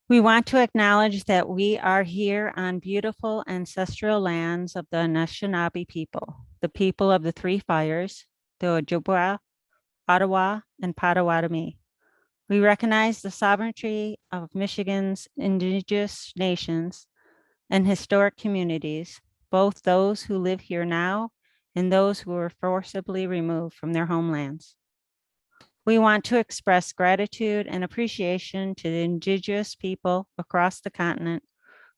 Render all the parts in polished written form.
We want to acknowledge that we are here on beautiful ancestral lands of the Anishinaabe people, the people of the Three Fires, the Ojibwa, Ottawa, and Potawatomi. We recognize the sovereignty of Michigan's indigenous nations and historic communities, both those who live here now and those who were forcibly removed from their homelands. We want to express gratitude and appreciation to the indigenous people across the continent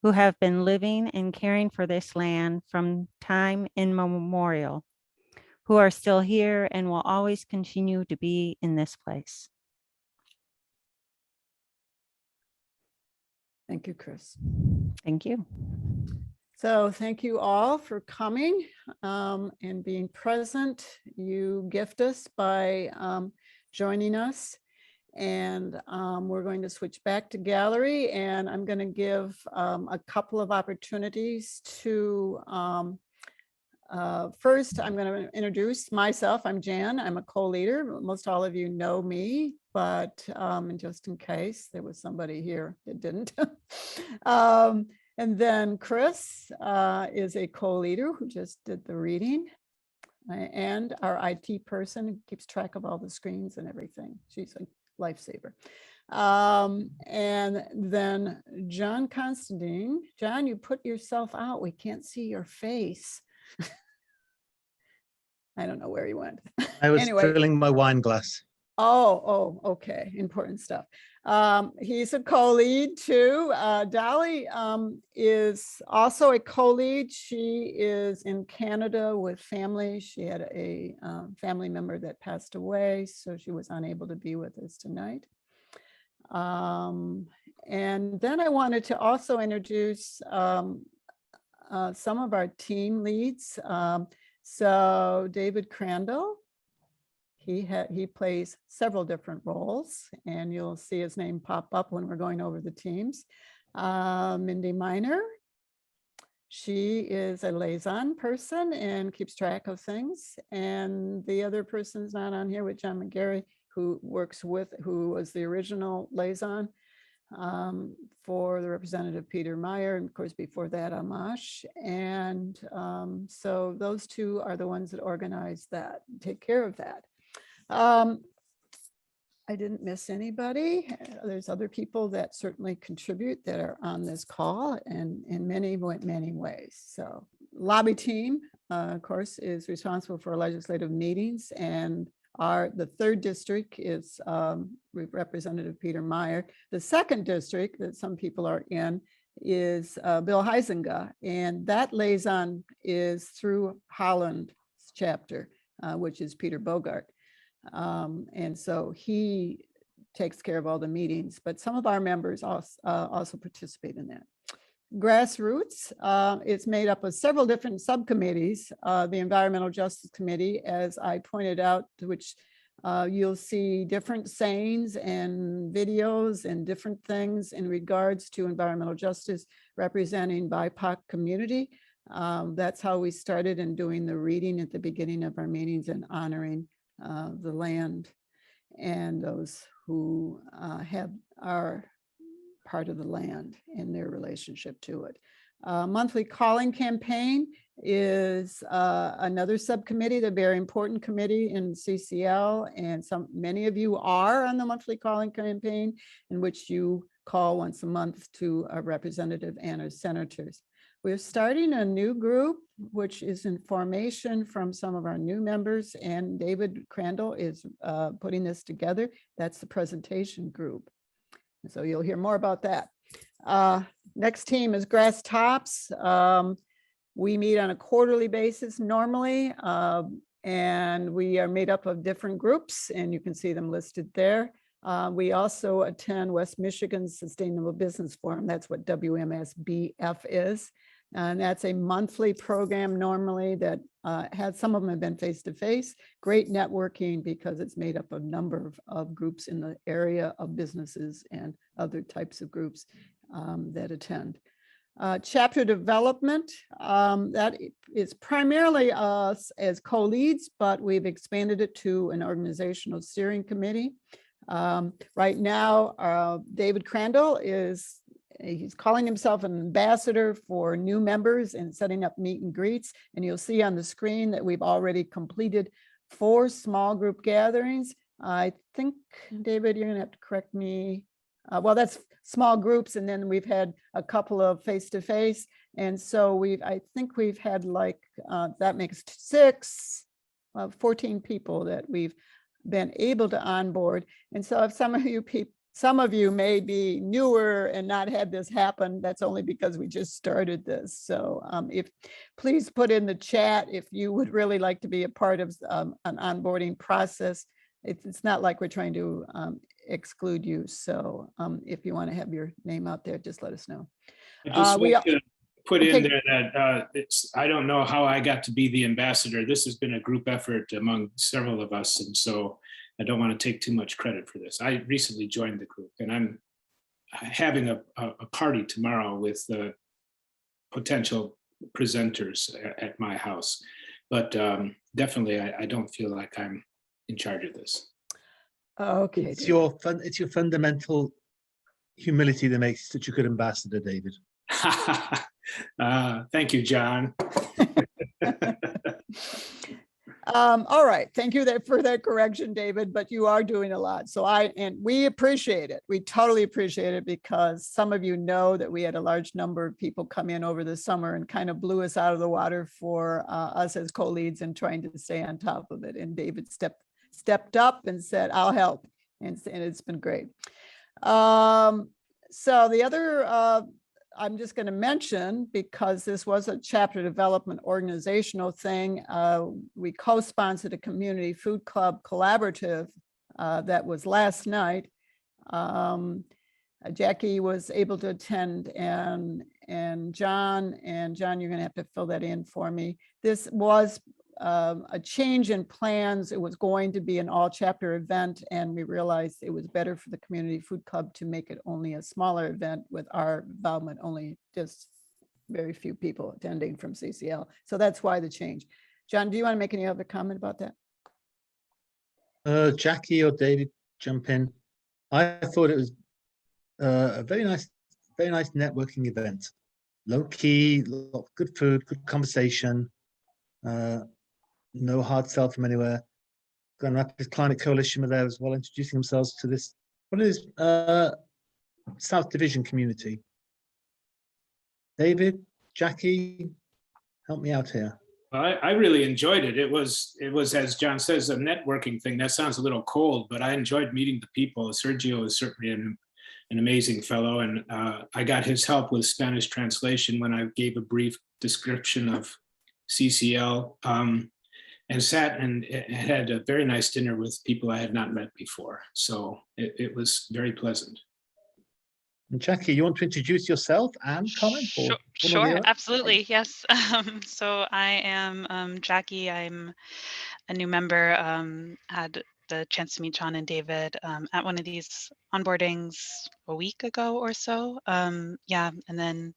who have been living and caring for this land from time immemorial, who are still here and will always continue to be in this place. Thank you, Chris. Thank you. So thank you all for coming and being present. You gift us by joining us. And we're going to switch back to gallery, and I'm going to give a couple of opportunities to first, I'm going to introduce myself. I'm Jan. I'm a co-leader. Most all of you know me, but just in case there was somebody here that didn't. And then Chris is a co-leader who just did the reading, and our IT person who keeps track of all the screens and everything. She's a lifesaver. And then John Constantine. John, you put yourself out. We can't see your face. I don't know where he went. I was Anyway. filling my wine glass. Oh, okay. Important stuff. He's a co-lead too. Dolly is also a co-lead. She is in Canada with family. She had a family member that passed away, so she was unable to be with us tonight. And then I wanted to also introduce some of our team leads. So David Crandall, he plays several different roles, and you'll see his name pop up when we're going over the teams. Mindy Miner, she is a liaison person and keeps track of things. And the other person's not on here with John McGarry, who was the original liaison for the representative Peter Meyer, and of course before that Amash. And so those two are the ones that organize that, take care of that. I didn't miss anybody. There's other people that certainly contribute that are on this call, and in many ways. So lobby team, of course, is responsible for legislative meetings, and the third district is Representative Peter Meyer. The second district that some people are in is Bill Huizenga, and that liaison is through Holland's chapter, which is Peter Bogart. And so he takes care of all the meetings, but some of our members also participate in that. Grassroots, it's made up of several different subcommittees. The Environmental Justice Committee, as I pointed out, which you'll see different sayings and videos and different things in regards to environmental justice representing BIPOC community. That's how we started in doing the reading at the beginning of our meetings and honoring the land and those who are part of the land and their relationship to it. Monthly calling campaign is another subcommittee, the very important committee in CCL, and many of you are on the monthly calling campaign, in which you call once a month to a representative and our senators. We're starting a new group, which is in formation from some of our new members, and David Crandall is putting this together. That's the presentation group. So you'll hear more about that. Next team is Grass Tops. We meet on a quarterly basis normally, and we are made up of different groups, and you can see them listed there. We also attend West Michigan's Sustainable Business Forum. That's what WMSBF is. And that's a monthly program normally that some of them have been face-to-face. Great networking because it's made up of a number of groups in the area of businesses and other types of groups that attend. Chapter development, that is primarily us as co-leads, but we've expanded it to an organizational steering committee. Right now, David Crandall he's calling himself an ambassador for new members and setting up meet and greets. And you'll see on the screen that we've already completed 4 small group gatherings. I think, David, you're gonna have to correct me. Well, that's small groups, and then we've had a couple of face-to-face. And so I think we've had like, that makes 14 people that we've been able to onboard. And so if some of you may be newer and not had this happen, that's only because we just started this. So please put in the chat if you would really like to be a part of an onboarding process. It's not like we're trying to exclude you. So if you want to have your name out there, just let us know. I just want to put in there that I don't know how I got to be the ambassador. This has been a group effort among several of us. And so I don't want to take too much credit for this. I recently joined the group, and I'm having a party tomorrow with potential presenters at my house. But definitely, I don't feel like I'm in charge of this. Okay. It's your fundamental humility that makes you such a good ambassador, David. Thank you, John. All right. Thank you for that correction, David, but you are doing a lot. So we appreciate it. We totally appreciate it, because some of you know that we had a large number of people come in over the summer and kind of blew us out of the water for us as co-leads and trying to stay on top of it. And David stepped up and said, I'll help. And it's been great. So the other, I'm just going to mention, because this was a chapter development organizational thing, we co-sponsored a community food club collaborative that was last night. Jackie was able to attend, and John, you're going to have to fill that in for me. This was a change in plans. It was going to be an all chapter event, and we realized it was better for the community food club to make it only a smaller event with our involvement, only just very few people attending from CCL. So that's why the change. John, do you want to make any other comment about that? Jackie or David, jump in. I thought it was a very nice networking event. Low key, good food, good conversation. No hard sell from anywhere. Grand Rapids Climate Coalition were there as well, introducing themselves to this, what is South Division community. David, Jackie, help me out here. I really enjoyed it. It was, as John says, a networking thing. That sounds a little cold, but I enjoyed meeting the people. Sergio is certainly an amazing fellow, and I got his help with Spanish translation when I gave a brief description of CCL. And sat and had a very nice dinner with people I had not met before. So it was very pleasant. And Jackie, you want to introduce yourself and comment? Sure, absolutely, yes. So I am Jackie. I'm a new member. Had the chance to meet John and David at one of these onboardings a week ago or so. Yeah, and then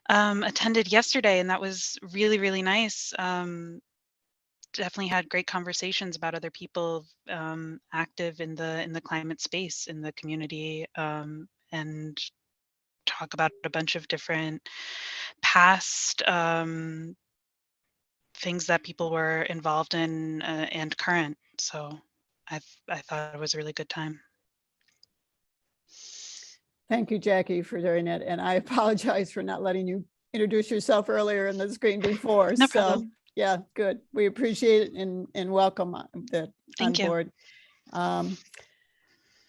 attended yesterday, and that was really, really nice. Definitely had great conversations about other people active in the climate space in the community, and talk about a bunch of different past things that people were involved in and current. So I thought it was a really good time. Thank you, Jackie, for doing it. And I apologize for not letting you introduce yourself earlier in the screen before. No problem. Yeah, good. We appreciate it and welcome that on board.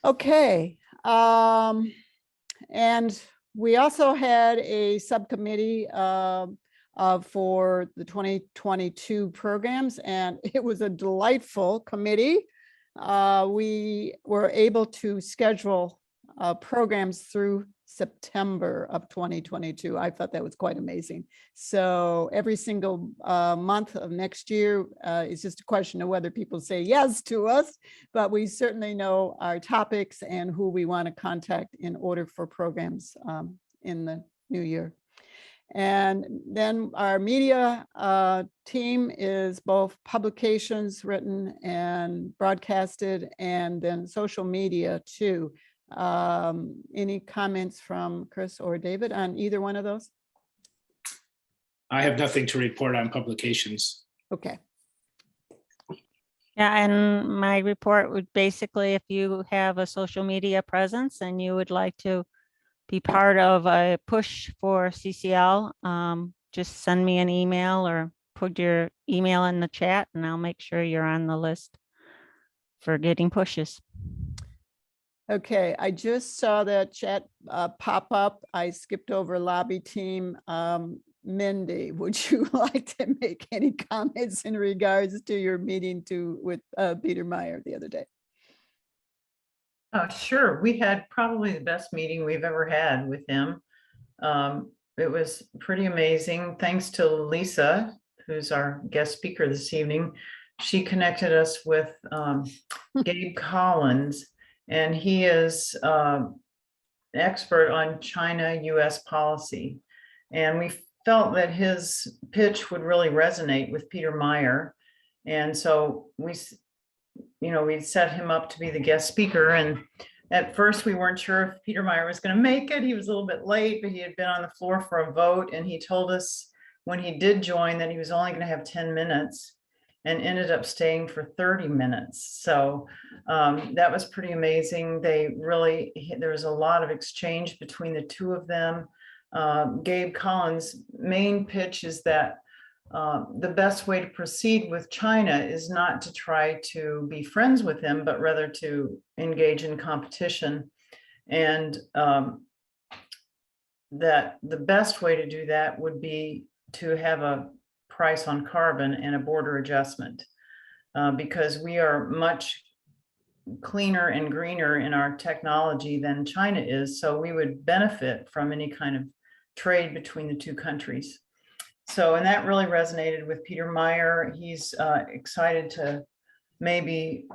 Okay. And we also had a subcommittee for the 2022 programs, and it was a delightful committee. We were able to schedule programs through September of 2022. I thought that was quite amazing. So every single month of next year is just a question of whether people say yes to us, but we certainly know our topics and who we want to contact in order for programs in the new year. And then our media team is both publications written and broadcasted, and then social media too. Any comments from Chris or David on either one of those? I have nothing to report on publications. Okay. Yeah, and my report would basically, if you have a social media presence and you would like to be part of a push for CCL, just send me an email or put your email in the chat and I'll make sure you're on the list for getting pushes. Okay, I just saw that chat pop up. I skipped over lobby team. Mindy, would you like to make any comments in regards to your meeting with Peter Meyer the other day? Sure. We had probably the best meeting we've ever had with him. It was pretty amazing. Thanks to Lisa, who's our guest speaker this evening. She connected us with Gabe Collins, and he is an expert on China-US policy. And we felt that his pitch would really resonate with Peter Meyer. And so we set him up to be the guest speaker. And at first we weren't sure if Peter Meyer was going to make it. He was a little bit late, but he had been on the floor for a vote. And he told us when he did join that he was only going to have 10 minutes and ended up staying for 30 minutes. So that was pretty amazing. There was a lot of exchange between the two of them. Gabe Collins' main pitch is that the best way to proceed with China is not to try to be friends with him, but rather to engage in competition. And that the best way to do that would be to have a price on carbon and a border adjustment, because we are much cleaner and greener in our technology than China is. So we would benefit from any kind of trade between the two countries. So, and that really resonated with Peter Meyer. He's excited to maybe,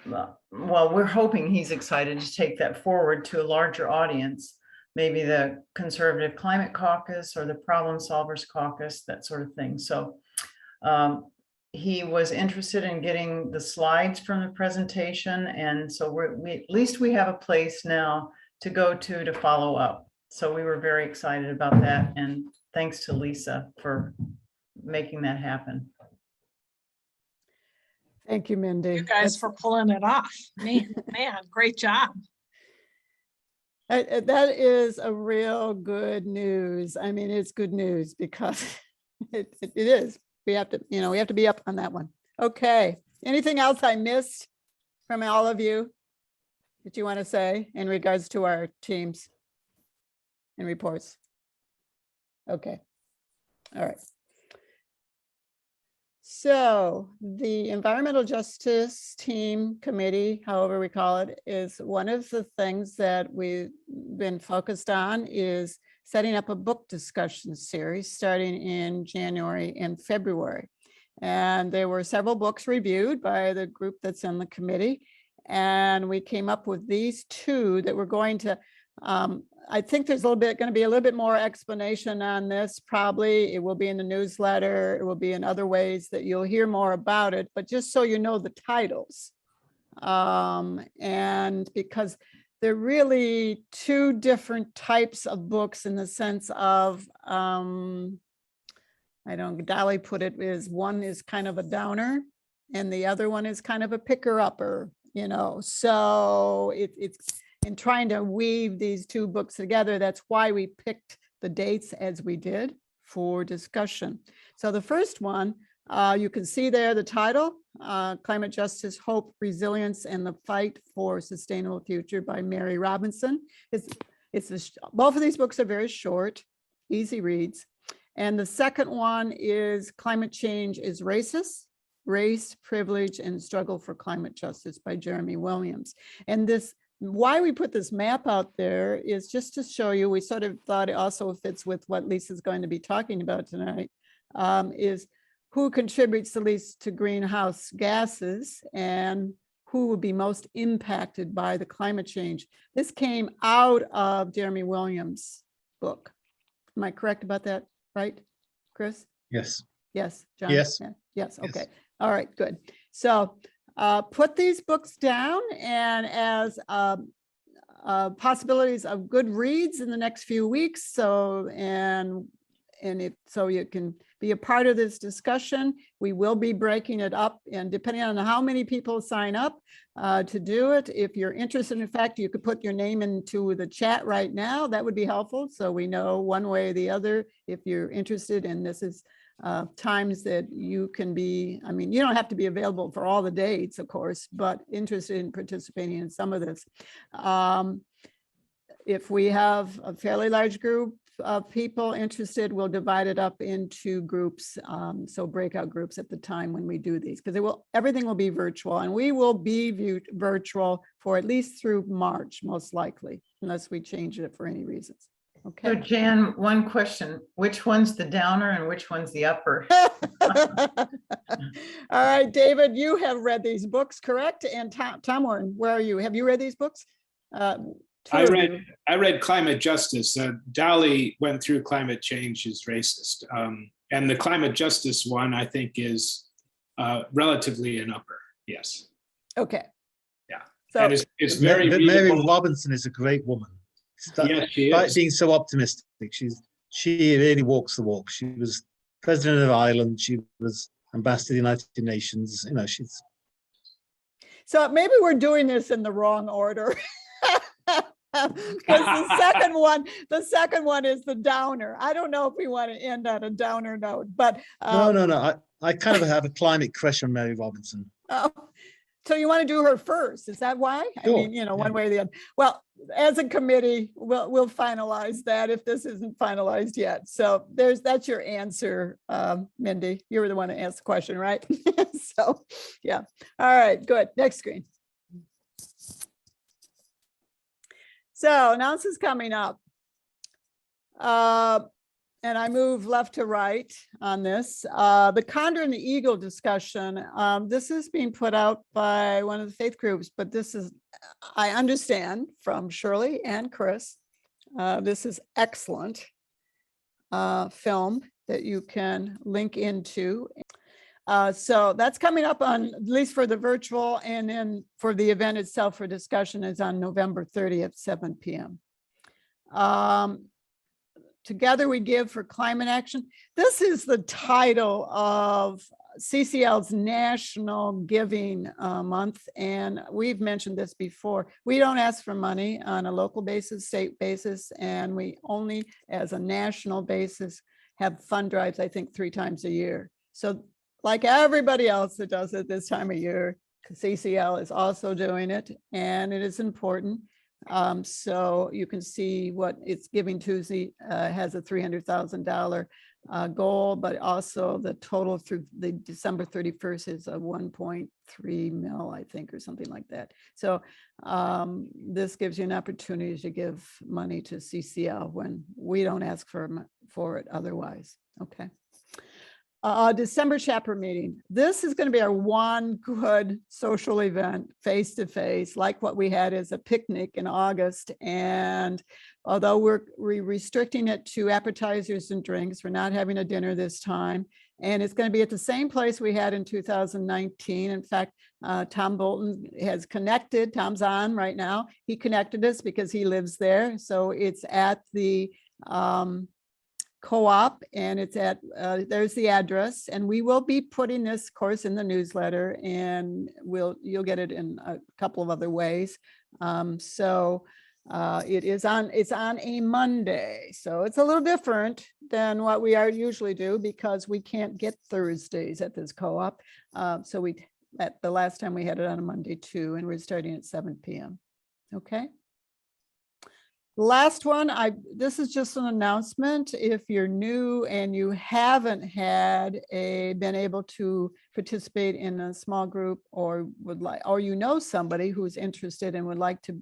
well, we're hoping he's excited to take that forward to a larger audience, maybe the Conservative Climate Caucus or the Problem Solvers Caucus, that sort of thing. So he was interested in getting the slides from the presentation. And so at least we have a place now to go to follow up. So we were very excited about that. And thanks to Lisa for making that happen. Thank you, Mindy. You guys for pulling it off. Man, great job. That is a real good news. I mean, it's good news because it is. We have to be up on that one. Okay. Anything else I missed from all of you that you want to say in regards to our teams and reports? Okay. All right. So the Environmental Justice Team Committee, however we call it, is one of the things that we've been focused on is setting up a book discussion series starting in January and February. And there were several books reviewed by the group that's in the committee. And we came up with these two that we're going to, I think there's going to be a little bit more explanation on this. Probably it will be in the newsletter. It will be in other ways that you'll hear more about it, but just so you know the titles. And because they're really two different types of books in the sense of, Dolly put it is one is kind of a downer and the other one is kind of a picker-upper, so it's in trying to weave these two books together. That's why we picked the dates as we did for discussion. So the first one, you can see there the title, Climate Justice, Hope, Resilience, and the Fight for a Sustainable Future by Mary Robinson. Both of these books are very short, easy reads. And the second one is Climate Change is Racist, Race, Privilege, and Struggle for Climate Justice by Jeremy Williams. And why we put this map out there is just to show you, we sort of thought it also fits with what Lisa's going to be talking about tonight, is who contributes the least to greenhouse gases and who will be most impacted by the climate change. This came out of Jeremy Williams' book. Am I correct about that, right, Chris? Yes. Yes, John? Yes. Yeah, yes, Yes. okay. All right, good. So put these books down and as possibilities of good reads in the next few weeks. So, and if so you can be a part of this discussion. We will be breaking it up, and depending on how many people sign up to do it, if you're interested, in fact, you could put your name into the chat right now. That would be helpful. So we know one way or the other if you're interested, and this is times that you can be, I mean, you don't have to be available for all the dates, of course, but interested in participating in some of this. If we have a fairly large group of people interested, we'll divide it up into groups. So breakout groups at the time when we do these, because everything will be virtual, and we will be virtual for at least through March, most likely, unless we change it for any reasons. So Okay. Jan, one question, which one's the downer and which one's the upper? All right, David, you have read these books, correct? And Tom Warren, where are you? Have you read these books? I read Climate Justice. Dolly went through Climate Change is Racist. And the Climate Justice one, I think, is relatively an upper. Yes. Okay. Yeah. So And it's very Mary readable. Robinson is a great woman. Yes, she Despite is. being so optimistic, she really walks the walk. She was president of Ireland. She was ambassador to the United Nations. You know, she's. So maybe we're doing this in the wrong order. Because the second one is the downer. I don't know if we want to end on a downer note, but No. I kind of have a climate crush on Mary Robinson. oh, so you want to do her first? Is that why? Sure, I mean, one way or the other. Well, as a committee, we'll finalize that if this isn't finalized yet. So that's your answer, Mindy. You were the one who asked the question, right? So, yeah. All right, good. Next screen. So announcements coming up. And I move left to right on this. The Condor and the Eagle discussion. This is being put out by one of the faith groups, but this is, I understand from Shirley and Chris, this is excellent film that you can link into. So that's coming up on, at least for the virtual, and then for the event itself for discussion is on November 30th, 7 p.m. Together We Give for Climate Action. This is the title of CCL's National Giving Month. And we've mentioned this before. We don't ask for money on a local basis, state basis, and we only, as a national basis, have fund drives, I think, 3 times a year. So like everybody else that does it this time of year, CCL is also doing it, and it is important. So you can see what it's Giving Tuesday has a $300,000 goal, but also the total through the December 31st is a 1.3 mil, I think, or something like that. So this gives you an opportunity to give money to CCL when we don't ask for it otherwise. Okay. December chapter meeting. This is going to be our one good social event, face to face, like what we had as a picnic in August. And although we're restricting it to appetizers and drinks, we're not having a dinner this time. And it's going to be at the same place we had in 2019. In fact, Tom Bolton has connected. Tom's on right now. He connected us because he lives there. So it's at the co-op, and it's at there's the address, and we will be putting this course in the newsletter, and you'll get it in a couple of other ways. So it's on a Monday, so it's a little different than what we usually do because we can't get Thursdays at this co-op. So at the last time we had it on a Monday too, and we're starting at 7 p.m. Okay. Last one, this is just an announcement. If you're new and you haven't been able to participate in a small group, or you know somebody who's interested and would like to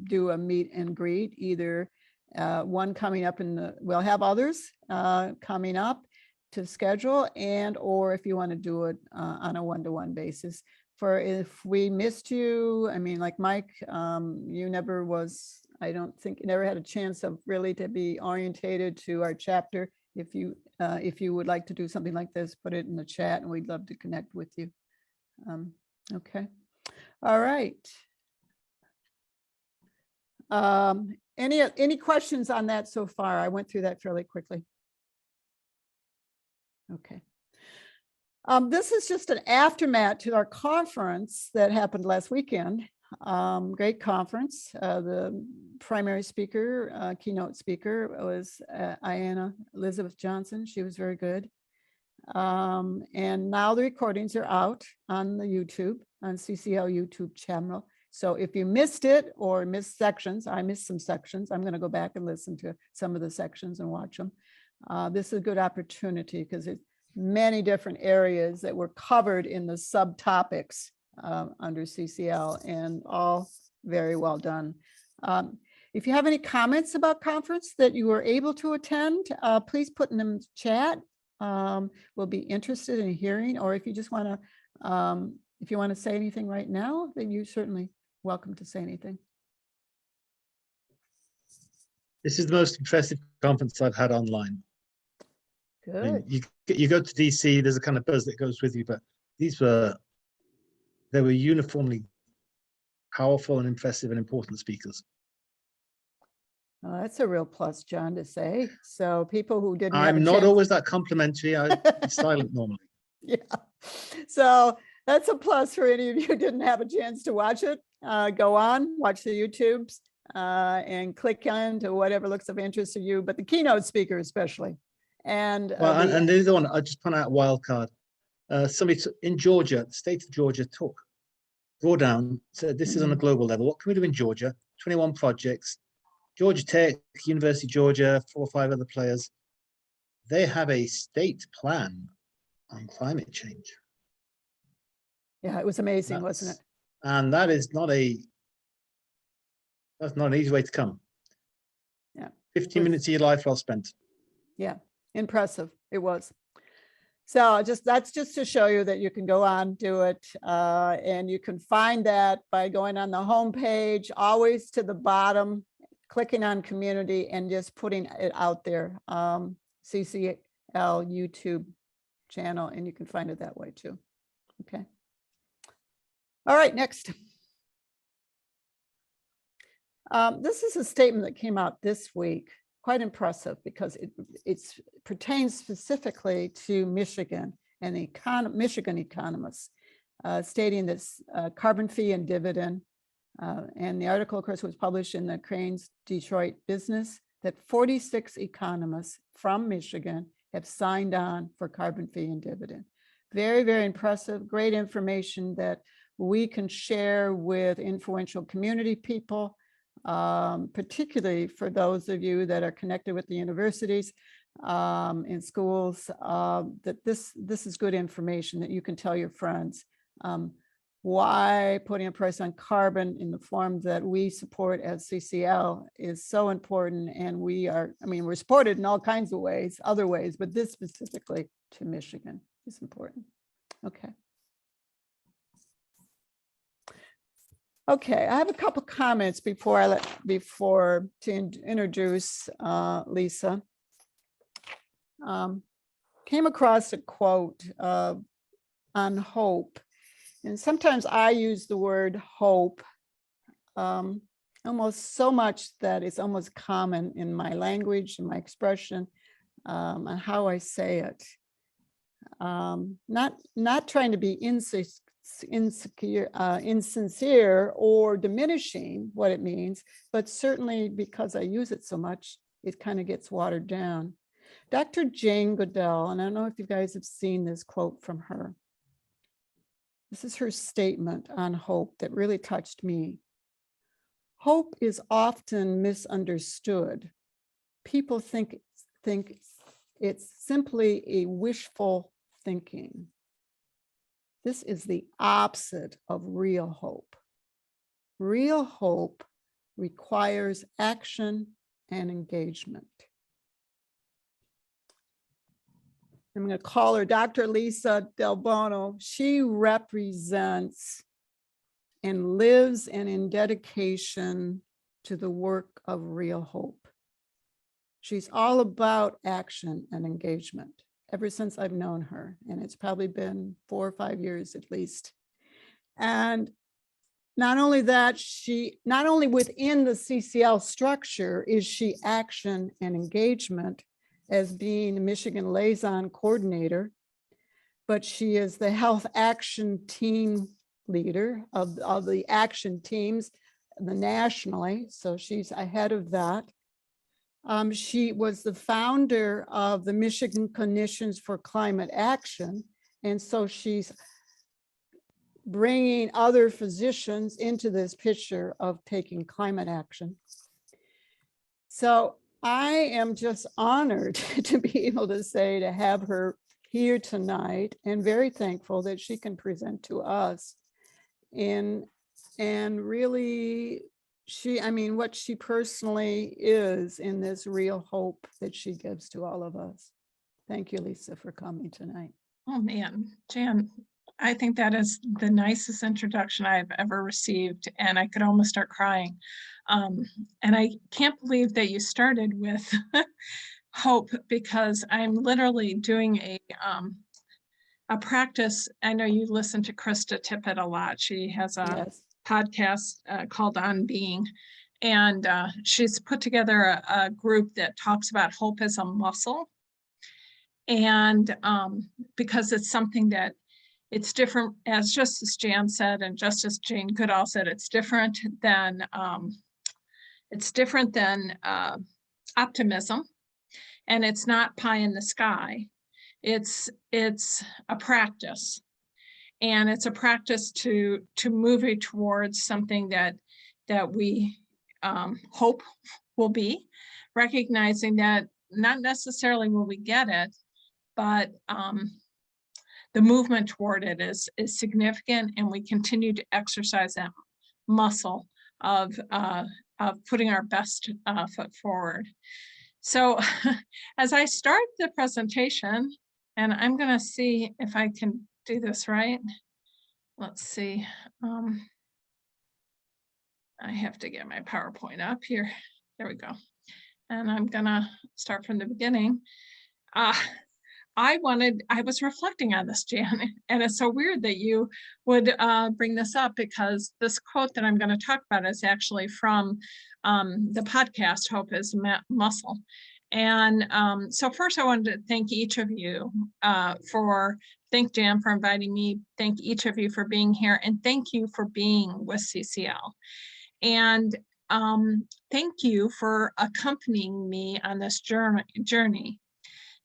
do a meet and greet, either one coming up we'll have others coming up to schedule, or if you want to do it on a one-to-one basis. For if we missed you, I mean, like Mike, you never was, I don't think, never had a chance of really to be orientated to our chapter. if you would like to do something like this, put it in the chat and we'd love to connect with you. Okay. All right. Any questions on that so far? I went through that fairly quickly. Okay. This is just an aftermath to our conference that happened last weekend. Great conference. The primary speaker, keynote speaker was Ayanna Elizabeth Johnson. She was very good. And now the recordings are out on the YouTube, on CCL YouTube channel. So if you missed it or missed sections, I missed some sections. I'm going to go back and listen to some of the sections and watch them. This is a good opportunity because it's many different areas that were covered in the subtopics under CCL, and all very well done. If you have any comments about conference that you were able to attend, please put in the chat. We'll be interested in hearing, or if you just want to, if you want to say anything right now, then you're certainly welcome to say anything. This is the most impressive conference I've had online. I mean, Good. you go to DC, there's a kind of buzz that goes with you, but they were uniformly powerful and impressive and important speakers. That's a real plus, John, to say. So people who didn't have a I'm not chance- always that complimentary. I'd be silent normally. Yeah. So that's a plus for any of you who didn't have a chance to watch it. Go on, watch the YouTubes and click on to whatever looks of interest to you, but the keynote speaker especially. And Well, and the other one, I just point out a wild card. Somebody in Georgia, the state of Georgia, took drawdown, said this is on a global level. What can we do in Georgia? 21 projects. Georgia Tech, University of Georgia, 4 or 5 other players. They have a state plan on climate change. yeah, it was amazing, wasn't it? And that is that's not an easy way to come. Yeah. 15 minutes of your life well spent. Yeah, impressive. It was. So that's just to show you that you can go on, do it. And you can find that by going on the homepage, always to the bottom, clicking on community and just putting it out there. CCL YouTube channel, and you can find it that way too. Okay. All right, next. This is a statement that came out this week, quite impressive because it pertains specifically to Michigan and Michigan economists, stating this carbon fee and dividend. And the article, of course, was published in the Crane's Detroit Business, that 46 economists from Michigan have signed on for carbon fee and dividend. Very, very impressive, great information that we can share with influential community people, particularly for those of you that are connected with the universities and schools, that this is good information that you can tell your friends. Why putting a price on carbon in the form that we support as CCL is so important. And we're supported in all kinds of ways, other ways, but this specifically to Michigan is important. Okay. Okay, I have a couple comments before introduce Lisa. Came across a quote on hope. And sometimes I use the word hope almost so much that it's almost common in my language and my expression and how I say it. Not trying to be insincere or diminishing what it means, but certainly because I use it so much, it kind of gets watered down. Dr. Jane Goodell, and I don't know if you guys have seen this quote from her. This is her statement on hope that really touched me. Hope is often misunderstood. People think it's simply a wishful thinking. This is the opposite of real hope. Real hope requires action and engagement. I'm going to call her Dr. Lisa DelBuono. She represents and lives in dedication to the work of real hope. She's all about action and engagement ever since I've known her. And it's probably been 4 or 5 years at least. And not only that, not only within the CCL structure is she action and engagement as being the Michigan Liaison Coordinator, but she is the health action team leader of the action teams nationally. So she's ahead of that. She was the founder of the Michigan Clinicians for Climate Action. And so she's bringing other physicians into this picture of taking climate action. So I am just honored to be able to say, to have her here tonight, and very thankful that she can present to us. And really, what she personally is in this real hope that she gives to all of us. Thank you, Lisa, for coming tonight. Oh, man, Jan, I think that is the nicest introduction I've ever received, and I could almost start crying. And I can't believe that you started with hope, because I'm literally doing a practice. I know you listen to Krista Tippett a lot. She has a Yes. podcast called On Being, and she's put together a group that talks about hope as a muscle. And because it's something that it's different, as Justice Jan said, and Justice Jane Goodall said, it's different than optimism, and it's not pie in the sky. It's a practice, and it's a practice to moving towards something that we hope will be, recognizing that not necessarily will we get it, but the movement toward it is significant, and we continue to exercise that muscle of putting our best foot forward. So as I start the presentation, and I'm going to see if I can do this right. Let's see. I have to get my PowerPoint up here. There we go. And I'm going to start from the beginning. I was reflecting on this, Jan, and it's so weird that you would bring this up, because this quote that I'm going to talk about is actually from the podcast, Hope is Muscle. And so first I wanted to thank each of you thank Jan for inviting me, thank each of you for being here, and thank you for being with CCL. And thank you for accompanying me on this journey.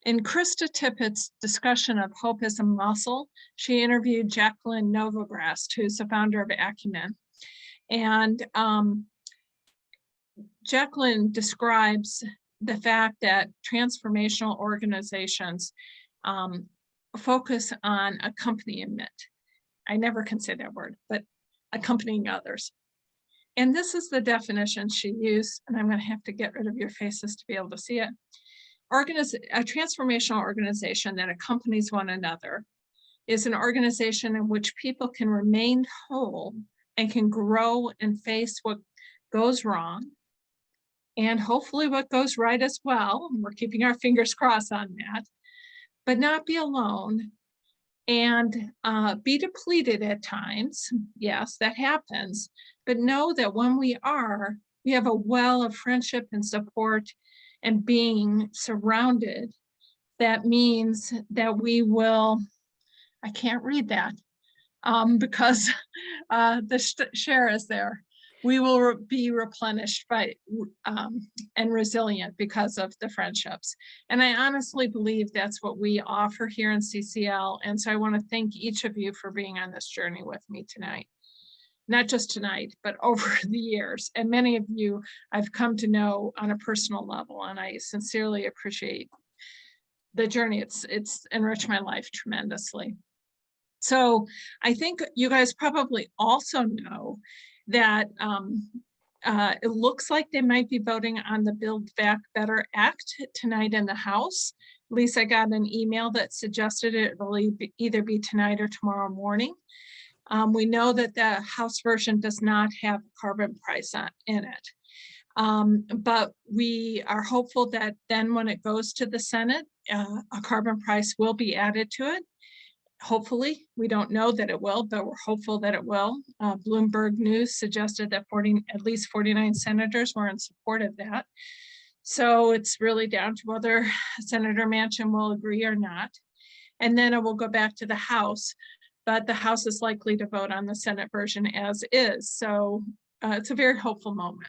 In Krista Tippett's discussion of hope as a muscle, she interviewed Jacqueline Novogratz, who's the founder of Acumen. And Jacqueline describes the fact that transformational organizations focus on accompaniment. I never can say that word, but accompanying others. And this is the definition she used, and I'm going to have to get rid of your faces to be able to see it. A transformational organization that accompanies one another is an organization in which people can remain whole and can grow and face what goes wrong, and hopefully what goes right as well. We're keeping our fingers crossed on that, but not be alone and be depleted at times. Yes, that happens, but know that when we have a well of friendship and support and being surrounded. That means that we will, I can't read that because the share is there. We will be replenished by and resilient because of the friendships. And I honestly believe that's what we offer here in CCL. And so I want to thank each of you for being on this journey with me tonight. Not just tonight, but over the years. And many of you I've come to know on a personal level, and I sincerely appreciate the journey. It's enriched my life tremendously. So I think you guys probably also know that it looks like they might be voting on the Build Back Better Act tonight in the House. At least I got an email that suggested it will either be tonight or tomorrow morning. We know that the House version does not have a carbon price in it. But we are hopeful that then when it goes to the Senate, a carbon price will be added to it. Hopefully, we don't know that it will, but we're hopeful that it will. Bloomberg News suggested that at least 49 senators were in support of that. So it's really down to whether Senator Manchin will agree or not. And then it will go back to the House, but the House is likely to vote on the Senate version as is. So it's a very hopeful moment.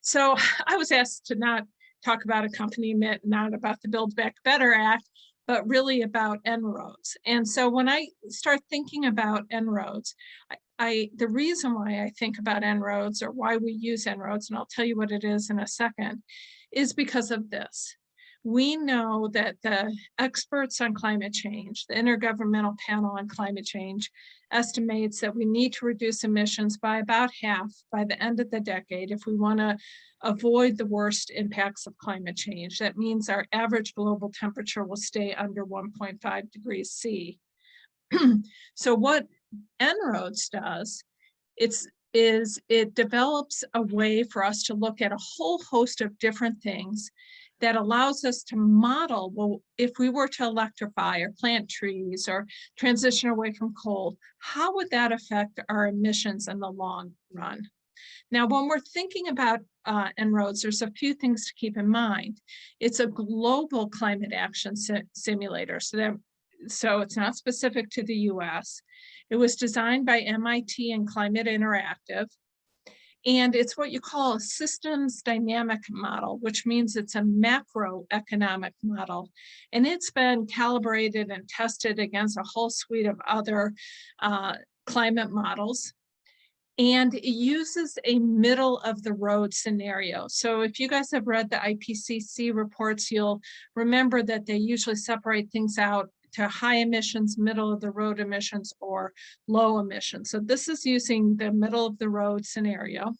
So I was asked to not talk about accompaniment, not about the Build Back Better Act, but really about En-ROADS. And so when I start thinking about En-ROADS, the reason why I think about En-ROADS, or why we use En-ROADS, and I'll tell you what it is in a second, is because of this. We know that the experts on climate change, the Intergovernmental Panel on Climate Change, estimates that we need to reduce emissions by about half by the end of the decade if we want to avoid the worst impacts of climate change. That means our average global temperature will stay under 1.5 degrees C. So what En-ROADS does, it develops a way for us to look at a whole host of different things that allows us to model, well, if we were to electrify or plant trees or transition away from coal, how would that affect our emissions in the long run? Now, when we're thinking about En-ROADS, there's a few things to keep in mind. It's a global climate action simulator, so it's not specific to the US. It was designed by MIT and Climate Interactive. And it's what you call a systems dynamic model, which means it's a macroeconomic model. And it's been calibrated and tested against a whole suite of other climate models. And it uses a middle of the road scenario. So if you guys have read the IPCC reports, you'll remember that they usually separate things out to high emissions, middle of the road emissions, or low emissions. So this is using the middle of the road scenario.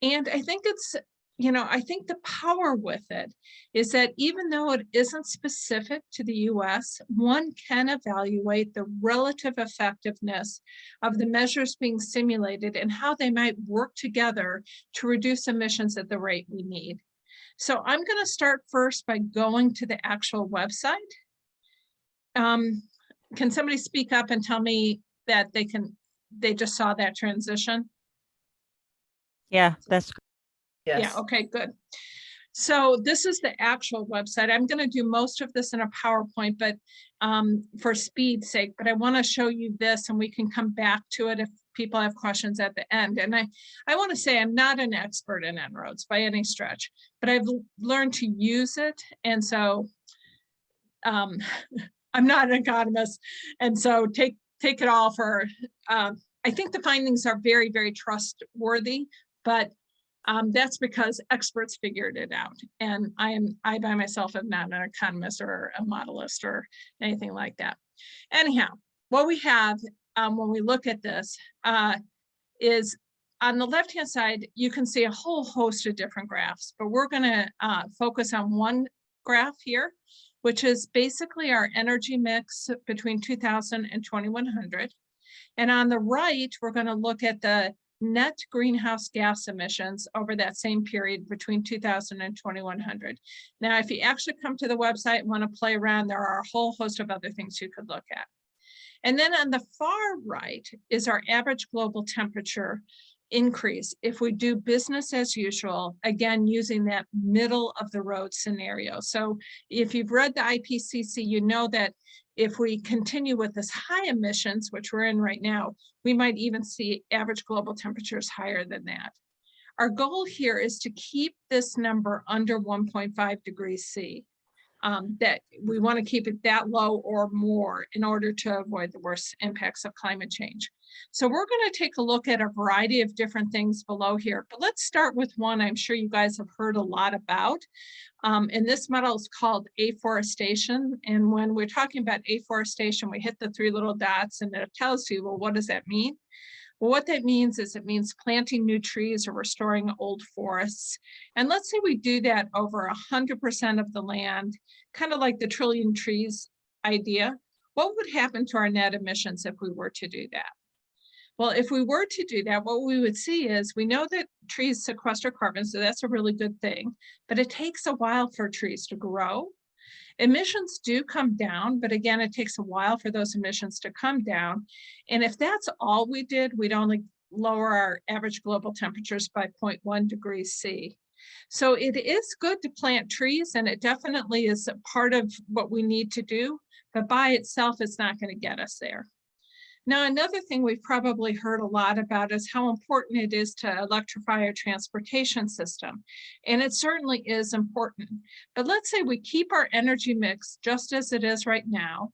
And I think it's, I think the power with it is that even though it isn't specific to the US, one can evaluate the relative effectiveness of the measures being simulated and how they might work together to reduce emissions at the rate we need. So I'm going to start first by going to the actual website. Can somebody speak up and tell me that they just saw that transition? Yeah, that's Yes. Yeah, okay, good. So this is the actual website. I'm going to do most of this in a PowerPoint, but for speed's sake, but I want to show you this and we can come back to it if people have questions at the end. And I want to say I'm not an expert in En-ROADS by any stretch, but I've learned to use it. And so I'm not an economist. And so take it all for, I think the findings are very, very trustworthy, but that's because experts figured it out. And I by myself am not an economist or a modelist or anything like that. Anyhow, what we have when we look at this is on the left-hand side, you can see a whole host of different graphs, but we're going to focus on one graph here, which is basically our energy mix between 2000 and 2100. And on the right, we're going to look at the net greenhouse gas emissions over that same period between 2000 and 2100. Now, if you actually come to the website and want to play around, there are a whole host of other things you could look at. And then on the far right is our average global temperature increase if we do business as usual, again, using that middle of the road scenario. So if you've read the IPCC, you know that if we continue with this high emissions, which we're in right now, we might even see average global temperatures higher than that. Our goal here is to keep this number under 1.5 degrees C. That we want to keep it that low or more in order to avoid the worst impacts of climate change. So we're going to take a look at a variety of different things below here, but let's start with one I'm sure you guys have heard a lot about. And this model is called afforestation. And when we're talking about afforestation, we hit the three little dots and it tells you, well, what does that mean? Well, what that means is it means planting new trees or restoring old forests. And let's say we do that over 100% of the land, kind of like the trillion trees idea. What would happen to our net emissions if we were to do that? Well, if we were to do that, what we would see is we know that trees sequester carbon, so that's a really good thing, but it takes a while for trees to grow. Emissions do come down, but again, it takes a while for those emissions to come down. And if that's all we did, we'd only lower our average global temperatures by 0.1 degrees C. So it is good to plant trees, and it definitely is a part of what we need to do, but by itself, it's not going to get us there. Now, another thing we've probably heard a lot about is how important it is to electrify our transportation system. And it certainly is important. But let's say we keep our energy mix just as it is right now,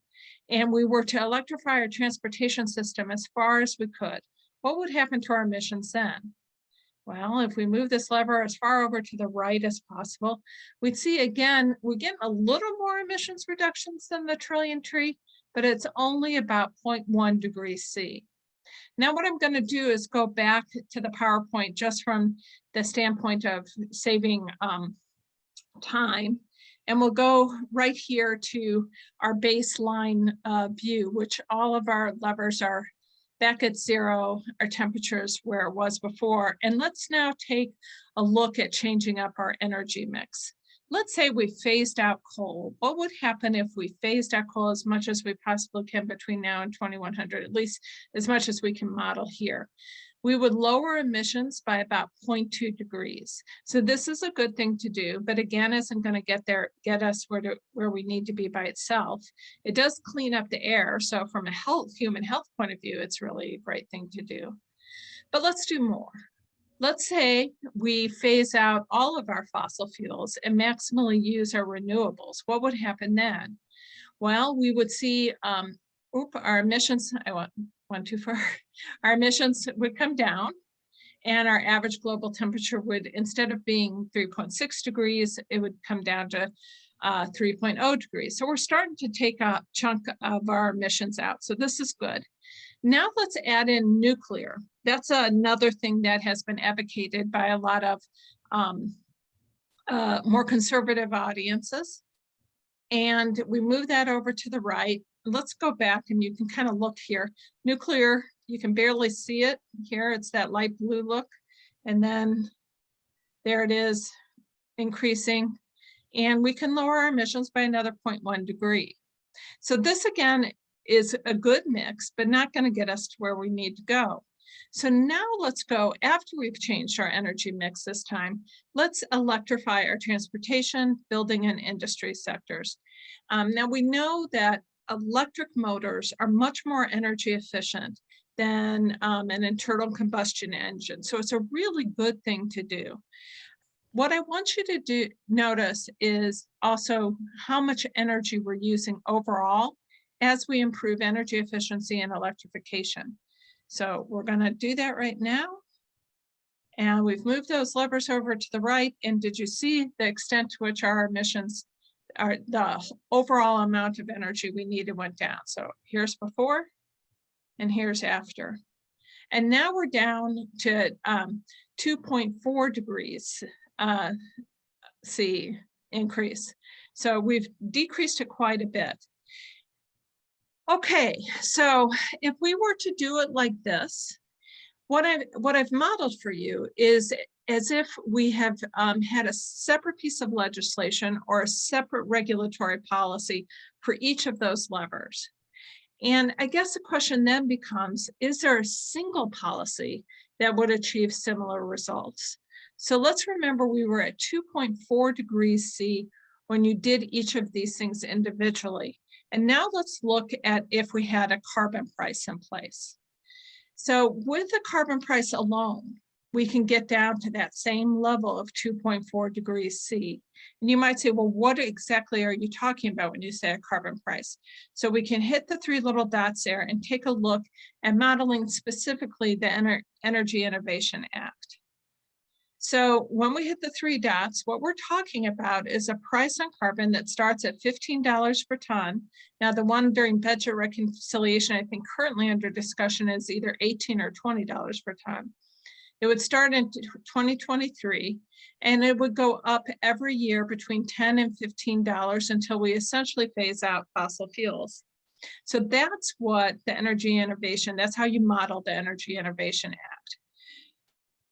and we were to electrify our transportation system as far as we could. What would happen to our emissions then? Well, if we move this lever as far over to the right as possible, we'd see again, we get a little more emissions reductions than the trillion tree, but it's only about 0.1 degrees C. Now, what I'm going to do is go back to the PowerPoint just from the standpoint of saving time. And we'll go right here to our baseline view, which all of our levers are back at zero, our temperatures where it was before. And let's now take a look at changing up our energy mix. Let's say we phased out coal. What would happen if we phased out coal as much as we possibly can between now and 2100, at least as much as we can model here? We would lower emissions by about 0.2 degrees. So this is a good thing to do, but again, isn't going to get us where we need to be by itself. It does clean up the air. So from a human health point of view, it's really a great thing to do. But let's do more. Let's say we phase out all of our fossil fuels and maximally use our renewables. What would happen then? Well, we would see our emissions, I went too far. Our emissions would come down, and our average global temperature would, instead of being 3.6 degrees, it would come down to 3.0 degrees. So we're starting to take a chunk of our emissions out. So this is good. Now let's add in nuclear. That's another thing that has been advocated by a lot of more conservative audiences. And we move that over to the right. Let's go back and you can kind of look here. Nuclear, you can barely see it here. It's that light blue look. And then there it is increasing. And we can lower our emissions by another 0.1 degree. So this again is a good mix, but not going to get us to where we need to go. So now let's go, after we've changed our energy mix this time, let's electrify our transportation, building, and industry sectors. Now we know that electric motors are much more energy efficient than an internal combustion engine. So it's a really good thing to do. What I want you to notice is also how much energy we're using overall as we improve energy efficiency and electrification. So we're going to do that right now. And we've moved those levers over to the right. And did you see the extent to which our emissions, the overall amount of energy we needed went down? So here's before and here's after. And now we're down to 2.4 degrees C increase. So we've decreased it quite a bit. Okay, so if we were to do it like this, what I've modeled for you is as if we have had a separate piece of legislation or a separate regulatory policy for each of those levers. And I guess the question then becomes, is there a single policy that would achieve similar results? So let's remember we were at 2.4 degrees C when you did each of these things individually. And now let's look at if we had a carbon price in place. So with the carbon price alone, we can get down to that same level of 2.4 degrees C. And you might say, well, what exactly are you talking about when you say a carbon price? So we can hit the three little dots there and take a look at modeling specifically the Energy Innovation Act. So when we hit the three dots, what we're talking about is a price on carbon that starts at $15 per ton. Now, the one during budget reconciliation, I think currently under discussion is either $18 or $20 per ton. It would start in 2023, and it would go up every year between $10 and $15 until we essentially phase out fossil fuels. So that's what the Energy Innovation, that's how you model the Energy Innovation Act.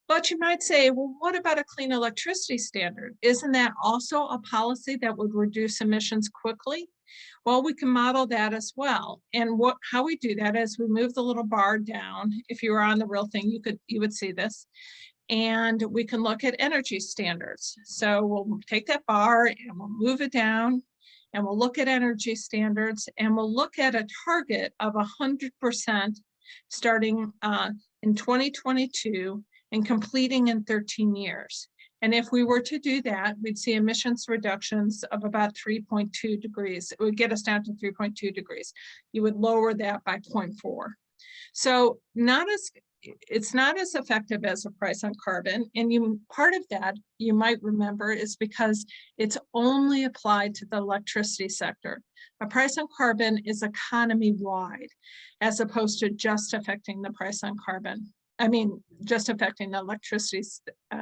But you might say, well, what about a clean electricity standard? Isn't that also a policy that would reduce emissions quickly? Well, we can model that as well. And how we do that is we move the little bar down. If you were on the real thing, you would see this. And we can look at energy standards. So we'll take that bar and we'll move it down and we'll look at energy standards and we'll look at a target of 100% starting in 2022 and completing in 13 years. And if we were to do that, we'd see emissions reductions of about 3.2 degrees. It would get us down to 3.2 degrees. You would lower that by 0.4. So it's not as effective as a price on carbon. And part of that, you might remember, is because it's only applied to the electricity sector. A price on carbon is economy-wide, as opposed to just affecting the price on carbon. I mean, just affecting the electricity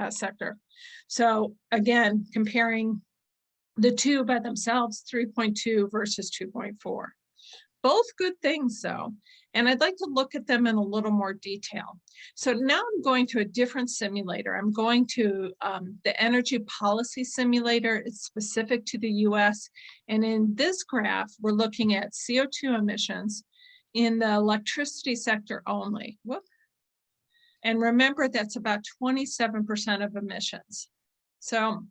sector. So again, comparing the two by themselves, 3.2 versus 2.4. Both good things though. And I'd like to look at them in a little more detail. So now I'm going to a different simulator. I'm going to the Energy Policy Simulator. It's specific to the US. And in this graph, we're looking at CO2 emissions in the electricity sector only. Whoop. And remember, that's about 27% of emissions. So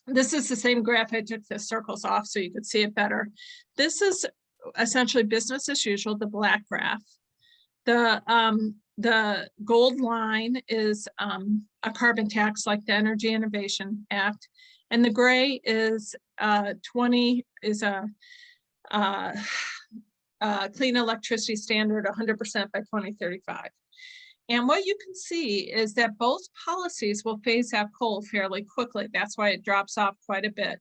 this is the same graph. I took the circles off so you could see it better. This is essentially business as usual, the black graph. The gold line is a carbon tax like the Energy Innovation Act. And the gray is a clean electricity standard 100% by 2035. And what you can see is that both policies will phase out coal fairly quickly. That's why it drops off quite a bit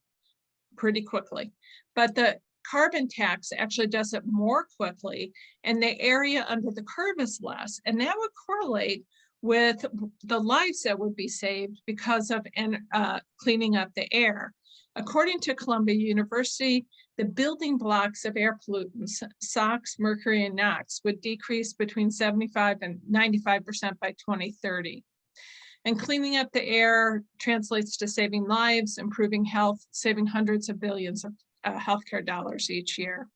pretty quickly. But the carbon tax actually does it more quickly, and the area under the curve is less. And that would correlate with the lives that would be saved because of cleaning up the air. According to Columbia University, the building blocks of air pollutants, SOx, mercury, and NOx, would decrease between 75 and 95% by 2030. And cleaning up the air translates to saving lives, improving health, saving hundreds of billions of healthcare dollars each year.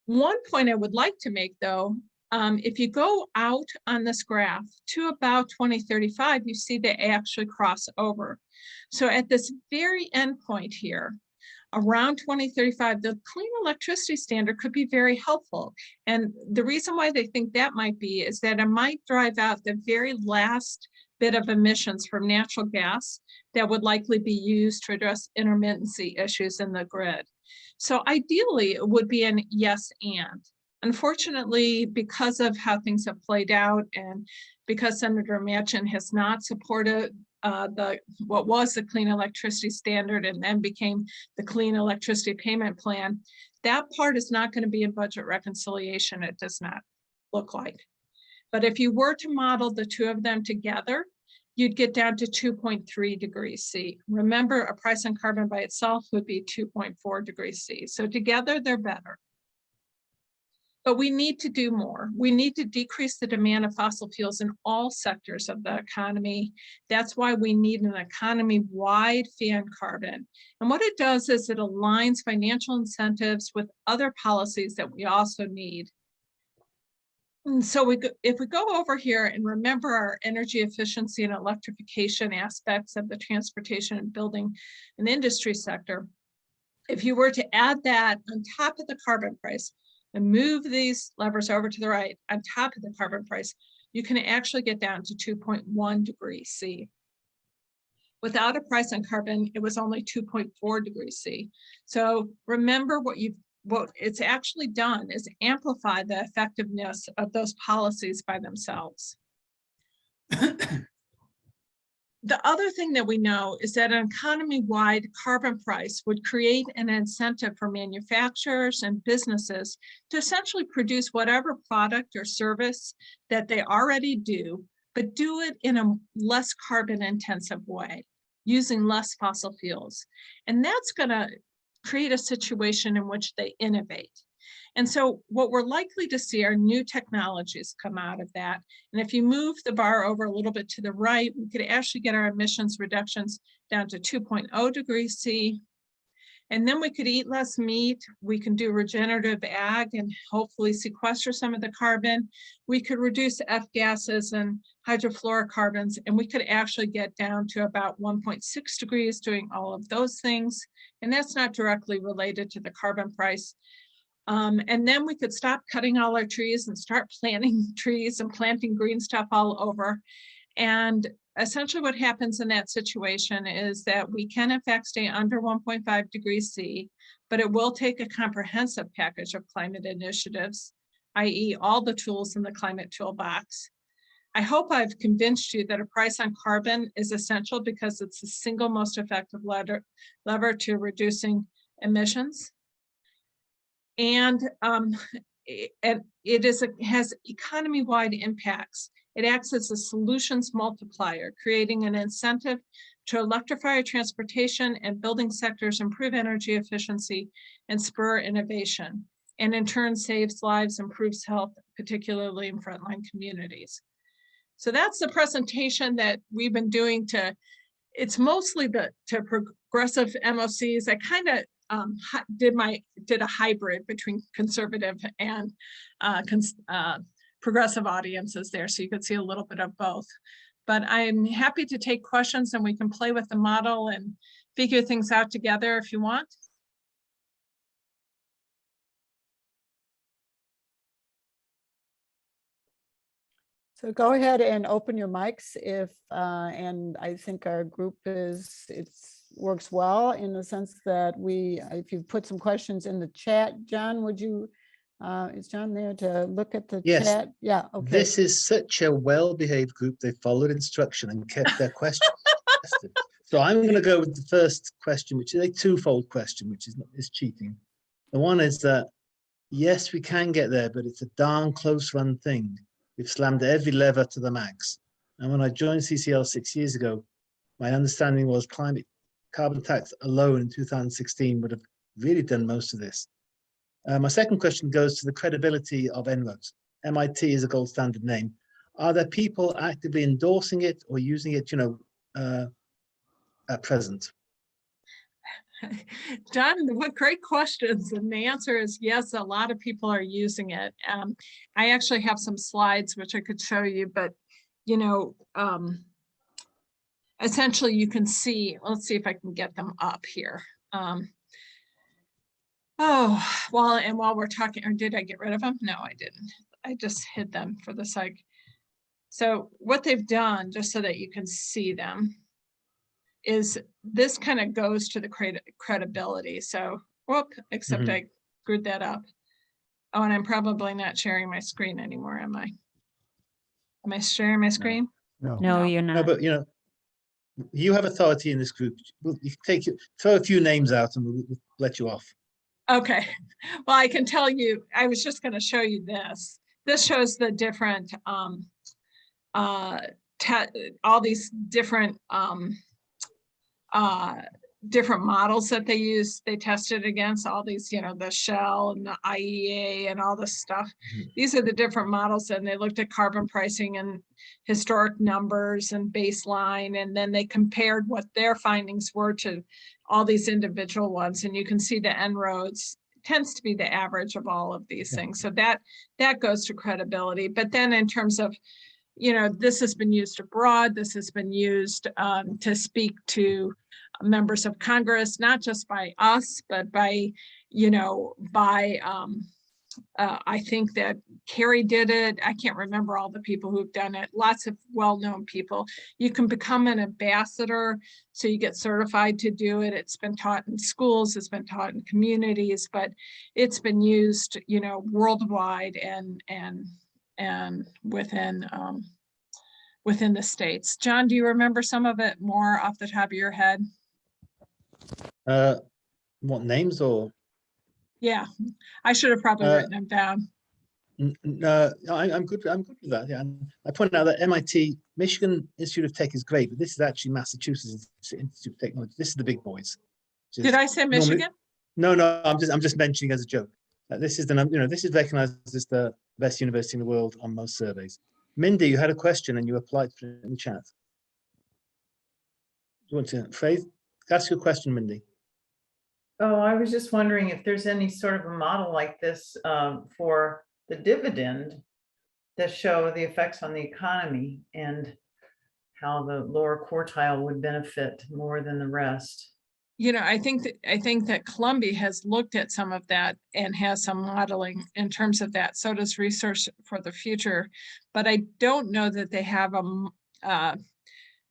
One point I would like to make, though, if you go out on this graph to about 2035, you see they actually cross over. So at this very end point here, around 2035, the clean electricity standard could be very helpful. And the reason why they think that might be is that it might drive out the very last bit of emissions from natural gas that would likely be used to address intermittency issues in the grid. So ideally, it would be an yes and. Unfortunately, because of how things have played out and because Senator Manchin has not supported what was the Clean Electricity Standard and then became the Clean Electricity Payment Plan, that part is not going to be in budget reconciliation. It does not look like. But if you were to model the two of them together, you'd get down to 2.3 degrees C. Remember, a price on carbon by itself would be 2.4 degrees C. So together, they're better. But we need to do more. We need to decrease the demand of fossil fuels in all sectors of the economy. That's why we need an economy-wide fee on carbon. And what it does is it aligns financial incentives with other policies that we also need. And so if we go over here and remember our energy efficiency and electrification aspects of the transportation and building and industry sector, if you were to add that on top of the carbon price, and move these levers over to the right on top of the carbon price, you can actually get down to 2.1 degrees C. Without a price on carbon, it was only 2.4 degrees C. So remember what it's actually done is amplify the effectiveness of those policies by themselves. The other thing that we know is that an economy-wide carbon price would create an incentive for manufacturers and businesses to essentially produce whatever product or service that they already do, but do it in a less carbon-intensive way, using less fossil fuels. And that's going to create a situation in which they innovate. And so what we're likely to see are new technologies come out of that. And if you move the bar over a little bit to the right, we could actually get our emissions reductions down to 2.0 degrees C. And then we could eat less meat. We can do regenerative ag and hopefully sequester some of the carbon. We could reduce F gases and hydrofluorocarbons, and we could actually get down to about 1.6 degrees doing all of those things. And that's not directly related to the carbon price. And then we could stop cutting all our trees and start planting trees and planting green stuff all over. And essentially what happens in that situation is that we can in fact stay under 1.5 degrees C, but it will take a comprehensive package of climate initiatives, i.e. all the tools in the climate toolbox. I hope I've convinced you that a price on carbon is essential because it's the single most effective lever to reducing emissions. And it has economy-wide impacts. It acts as a solutions multiplier, creating an incentive to electrify transportation and building sectors, improve energy efficiency, and spur innovation, and in turn saves lives, improves health, particularly in frontline communities. So that's the presentation that we've been doing it's mostly to progressive MOCs. I kind of did a hybrid between conservative and progressive audiences there, so you could see a little bit of both. But I'm happy to take questions and we can play with the model and figure things out together if you want. So go ahead and open your mics if, and I think our group works well in the sense that if you put some questions in the chat, John, would you, is John there to look at the Yes. chat? Yeah, okay. This is such a well-behaved group. They followed instruction and kept their questions. So I'm going to go with the first question, which is a twofold question, which is cheating. The one is that, yes, we can get there, but it's a darn close run thing. We've slammed every lever to the max. And when I joined CCL 6 years ago, my understanding was carbon tax alone in 2016 would have really done most of this. My second question goes to the credibility of En-ROADS. MIT is a gold standard name. Are there people actively endorsing it or using it, at present? John, what great questions. And the answer is yes, a lot of people are using it. I actually have some slides which I could show you, but essentially you can see, let's see if I can get them up here. While we're talking, or did I get rid of them? No, I didn't. I just hid them for the sake. So what they've done, just so that you can see them, is this kind of goes to the credibility. So, except I screwed that up. Oh, and I'm probably not sharing my screen anymore, am I? Am I sharing my screen? No, you're No, not. but you have authority in this group. You throw a few names out and we'll let you off. Okay. Well, I can tell you, I was just going to show you this. This shows the different, all these different different models that they tested against, all these, the Shell and the IEA and all this stuff. These are the different models, and they looked at carbon pricing and historic numbers and baseline, and then they compared what their findings were to all these individual ones. And you can see the En-ROADS tends to be the average of all of these things. So that goes to credibility. But then in terms of, this has been used abroad, this has been used to speak to members of Congress, not just by us, but by, I think that Kerry did it. I can't remember all the people who've done it. Lots of well-known people. You can become an ambassador, so you get certified to do it. It's been taught in schools, it's been taught in communities, but it's been used, worldwide and within the states. John, do you remember some of it more off the top of your head? What names or? Yeah, I should have probably written them down. No, I'm good with that. Yeah, and I point out that MIT, Michigan Institute of Tech is great, but this is actually Massachusetts Institute of Technology. This is the big boys. Did I say Michigan? No, I'm just mentioning as a joke. This is this is recognized as the best university in the world on most surveys. Mindy, you had a question and you applied for it in the chat. Do you want to ask your question, Mindy? Oh, I was just wondering if there's any sort of a model like this for the dividend that show the effects on the economy and how the lower quartile would benefit more than the rest. I think that Columbia has looked at some of that and has some modeling in terms of that. So does Research for the Future, but I don't know that they have A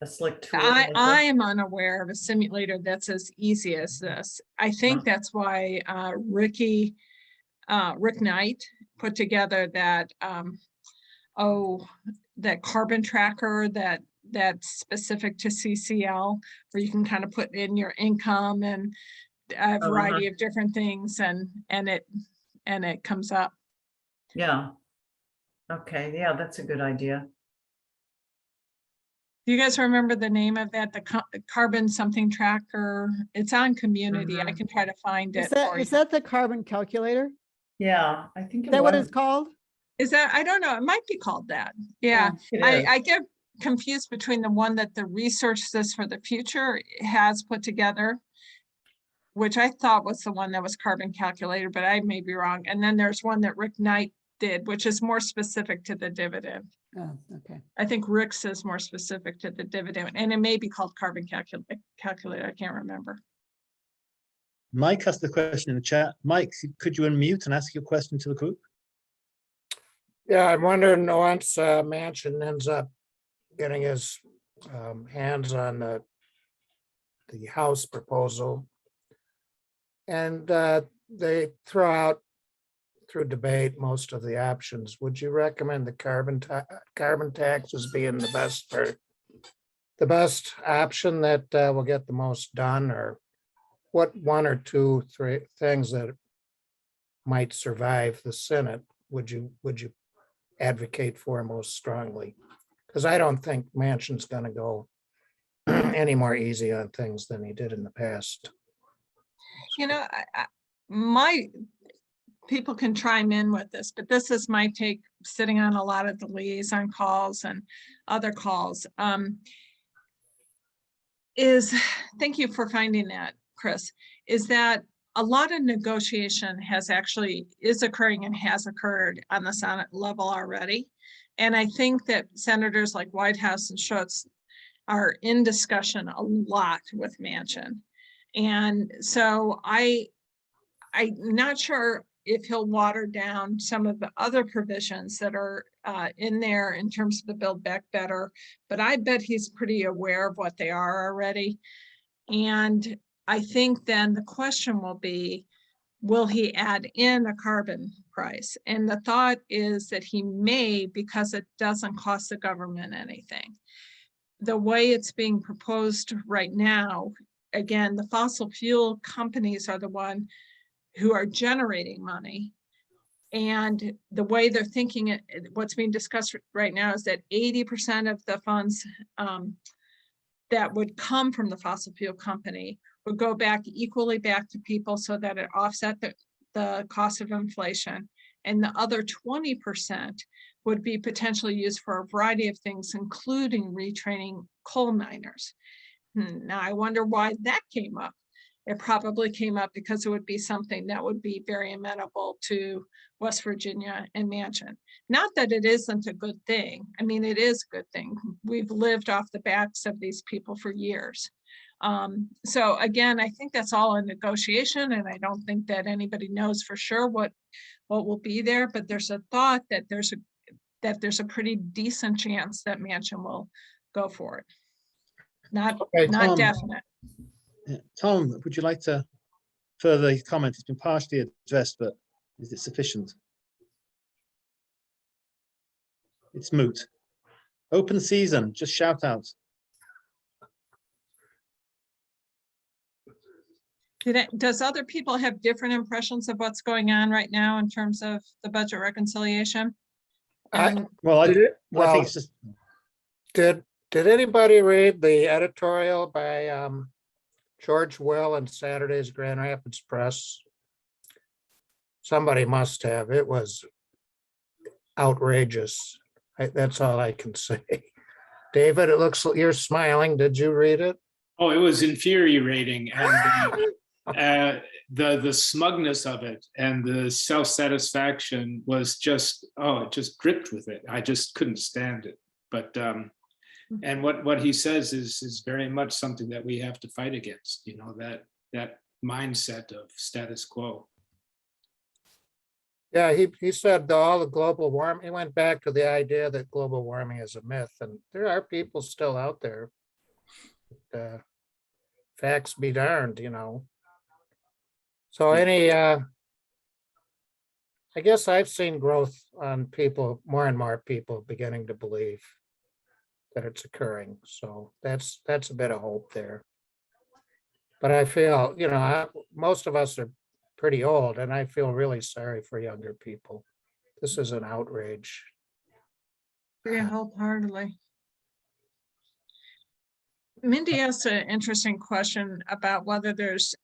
slick tool. I am unaware of a simulator that's as easy as this. I think that's why Rick Knight put together that that carbon tracker that's specific to CCL, where you can kind of put in your income and a variety of different things, and it comes up. Yeah. Okay. Yeah, that's a good idea. Do you guys remember the name of that? The carbon something tracker. It's on Community. I can try to find it. Is that the carbon calculator? Yeah, I think Is that what it's called? Is that, I don't know, it might be called that. Yeah, I get confused between the one that the Research for the Future has put together, which I thought was the one that was carbon calculator, but I may be wrong. And then there's one that Rick Knight did, which is more specific to the dividend. Oh, okay. I think Rick's is more specific to the dividend, and it may be called carbon calculator. I can't remember. Mike asked the question in the chat. Mike, could you unmute and ask your question to the group? Yeah, I'm wondering once Manchin ends up getting his hands on the House proposal, and they throw out through debate most of the options, would you recommend the carbon tax as being the best option that will get the most done, or what one or two, three things that might survive the Senate would you advocate for most strongly? Because I don't think Manchin's going to go any more easy on things than he did in the past. My people can chime in with this, but this is my take, sitting on a lot of the liaison calls and other calls. Thank you for finding that, Chris, is that a lot of negotiation is occurring and has occurred on the Senate level already. And I think that senators like Whitehouse and Schutz are in discussion a lot with Manchin. And so I'm not sure if he'll water down some of the other provisions that are in there in terms of the Build Back Better, but I bet he's pretty aware of what they are already. And I think then the question will be, will he add in a carbon price? And the thought is that he may, because it doesn't cost the government anything. The way it's being proposed right now, again, the fossil fuel companies are the one who are generating money. And the way they're thinking it, what's being discussed right now is that 80% of the funds that would come from the fossil fuel company would go back equally back to people so that it offset the cost of inflation. And the other 20% would be potentially used for a variety of things, including retraining coal miners. Now, I wonder why that came up. It probably came up because it would be something that would be very amenable to West Virginia and Manchin. Not that it isn't a good thing. I mean, it is a good thing. We've lived off the backs of these people for years. So again, I think that's all a negotiation, and I don't think that anybody knows for sure what will be there, but there's a thought that there's a pretty decent chance that Manchin will go for it. Not definite. Tom, would you like to further comment? It's been partially addressed, but is it sufficient? It's moot. Open season, just shout out. Does other people have different impressions of what's going on right now in terms of the budget reconciliation? I think it's just. Did anybody read the editorial by George Will and Saturday's Grand Rapids Press. Somebody must have. It was outrageous. That's all I can say. David, it looks like you're smiling. Did you read it? Oh, it was infuriating, and the smugness of it and the self-satisfaction was just, oh, it just dripped with it. I just couldn't stand it. But and what he says is very much something that we have to fight against. You know, that mindset of status quo. Yeah, he said all the global warming, he went back to the idea that global warming is a myth, and there are people still out there. Facts be darned, you know. So I guess I've seen growth on people, more and more people beginning to believe that it's occurring. So that's a bit of hope there. But I feel, you know, most of us are pretty old, and I feel really sorry for younger people. This is an outrage. Agree wholeheartedly. Mindy asked an interesting question about whether there's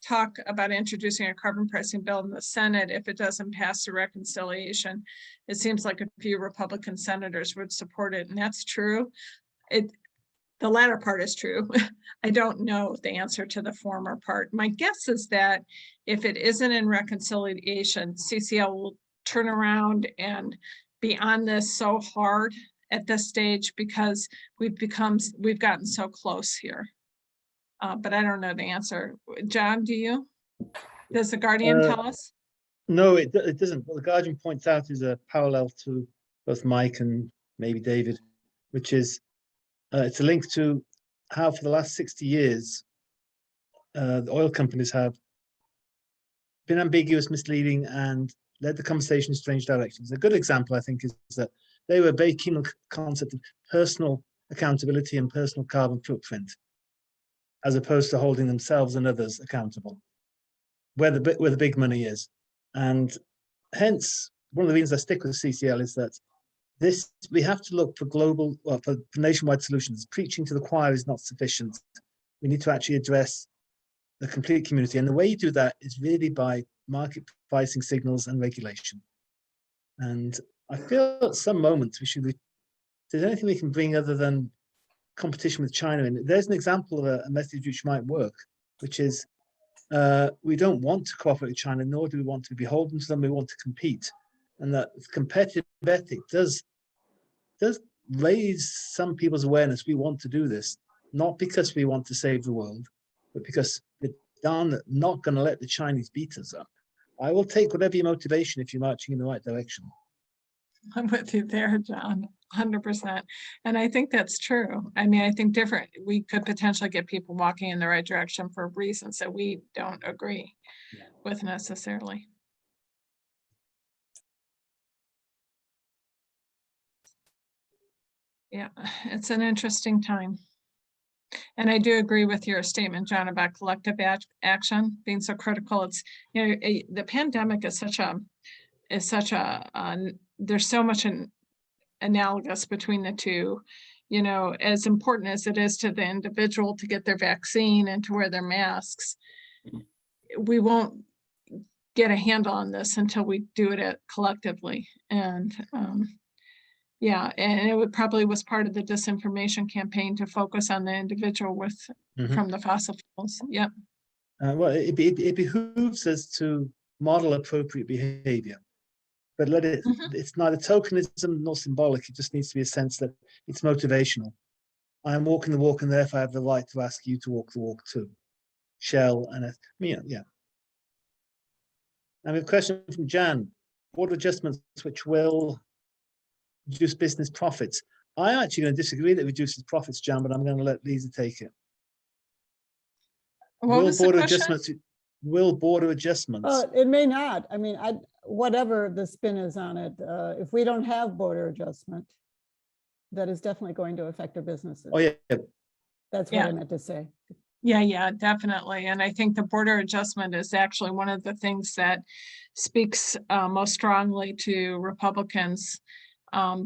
talk about introducing a carbon pricing bill in the Senate if it doesn't pass the reconciliation. It seems like a few Republican senators would support it, and that's true. The latter part is true. I don't know the answer to the former part. My guess is that if it isn't in reconciliation, CCL will turn around and be on this so hard at this stage because we've gotten so close here. But I don't know the answer. John, do you? Does the Guardian tell us? No, it doesn't. What the Guardian points out is a parallel to both Mike and maybe David, which is it's a link to how for the last 60 years, the oil companies have been ambiguous, misleading, and led the conversation in strange directions. A good example, I think, is that they were very keen on the concept of personal accountability and personal carbon footprint, as opposed to holding themselves and others accountable, where the big money is. And hence, one of the reasons I stick with CCL is that we have to look for for nationwide solutions. Preaching to the choir is not sufficient. We need to actually address the complete community. And the way you do that is really by market pricing signals and regulation. And I feel at some moments if there's anything we can bring other than competition with China in. There's an example of a message which might work, which is we don't want to cooperate with China, nor do we want to be beholden to them. We want to compete. And that competitive ethic does raise some people's awareness. We want to do this, not because we want to save the world, but because we're darn not going to let the Chinese beat us up. I will take whatever your motivation if you're marching in the right direction. I'm with you there, John, 100%. And I think that's true. I mean, I think we could potentially get people walking in the right direction for reasons that we don't agree with necessarily. Yeah, it's an interesting time. And I do agree with your statement, John, about collective action being so critical. It's, you know, the pandemic is such a there's so much analogous between the two. You know, as important as it is to the individual to get their vaccine and to wear their masks, we won't get a handle on this until we do it collectively. And yeah, and it probably was part of the disinformation campaign to focus on the individual from the fossil fuels. Yep. Well, it behooves us to model appropriate behavior, but it's neither tokenism nor symbolic. It just needs to be a sense that it's motivational. I am walking the walk, and therefore I have the right to ask you to walk the walk too. Shell and yeah. I have a question from Jan. Board adjustments which will reduce business profits. I'm actually going to disagree that it reduces profits, Jan, but I'm going to let Lisa take it. Will border adjustments? It may not. I mean, whatever the spin is on it, if we don't have border adjustment, that is definitely going to affect our businesses. Oh, yeah. That's what I meant to say. Yeah, definitely. And I think the border adjustment is actually one of the things that speaks most strongly to Republicans,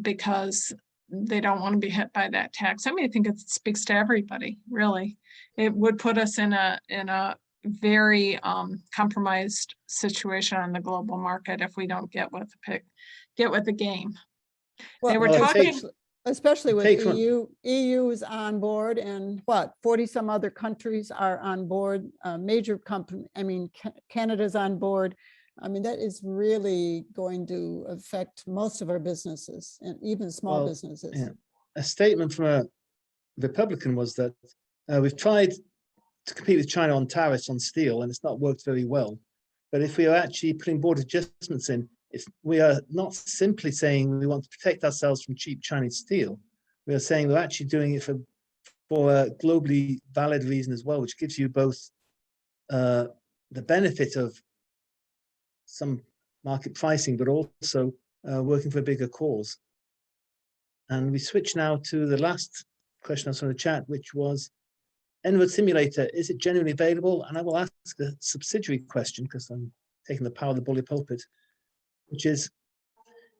because they don't want to be hit by that tax. I mean, I think it speaks to everybody, really. It would put us in a very compromised situation on the global market if we don't get with the game. They were Well, it talking. takes- Especially with takes one- EU is on board, and what, 40 some other countries are on board, major company, I mean, Canada's on board. I mean, that is really going to affect most of our businesses and even small Well, businesses. yeah. A statement from a Republican was that we've tried to compete with China on tariffs on steel, and it's not worked very well. But if we are actually putting border adjustments in, we are not simply saying we want to protect ourselves from cheap Chinese steel. We are saying we're actually doing it for a globally valid reason as well, which gives you both the benefit of some market pricing, but also working for a bigger cause. And we switch now to the last question I was from the chat, which was En-ROAD Simulator, is it genuinely available? And I will ask a subsidiary question because I'm taking the power of the bully pulpit, which is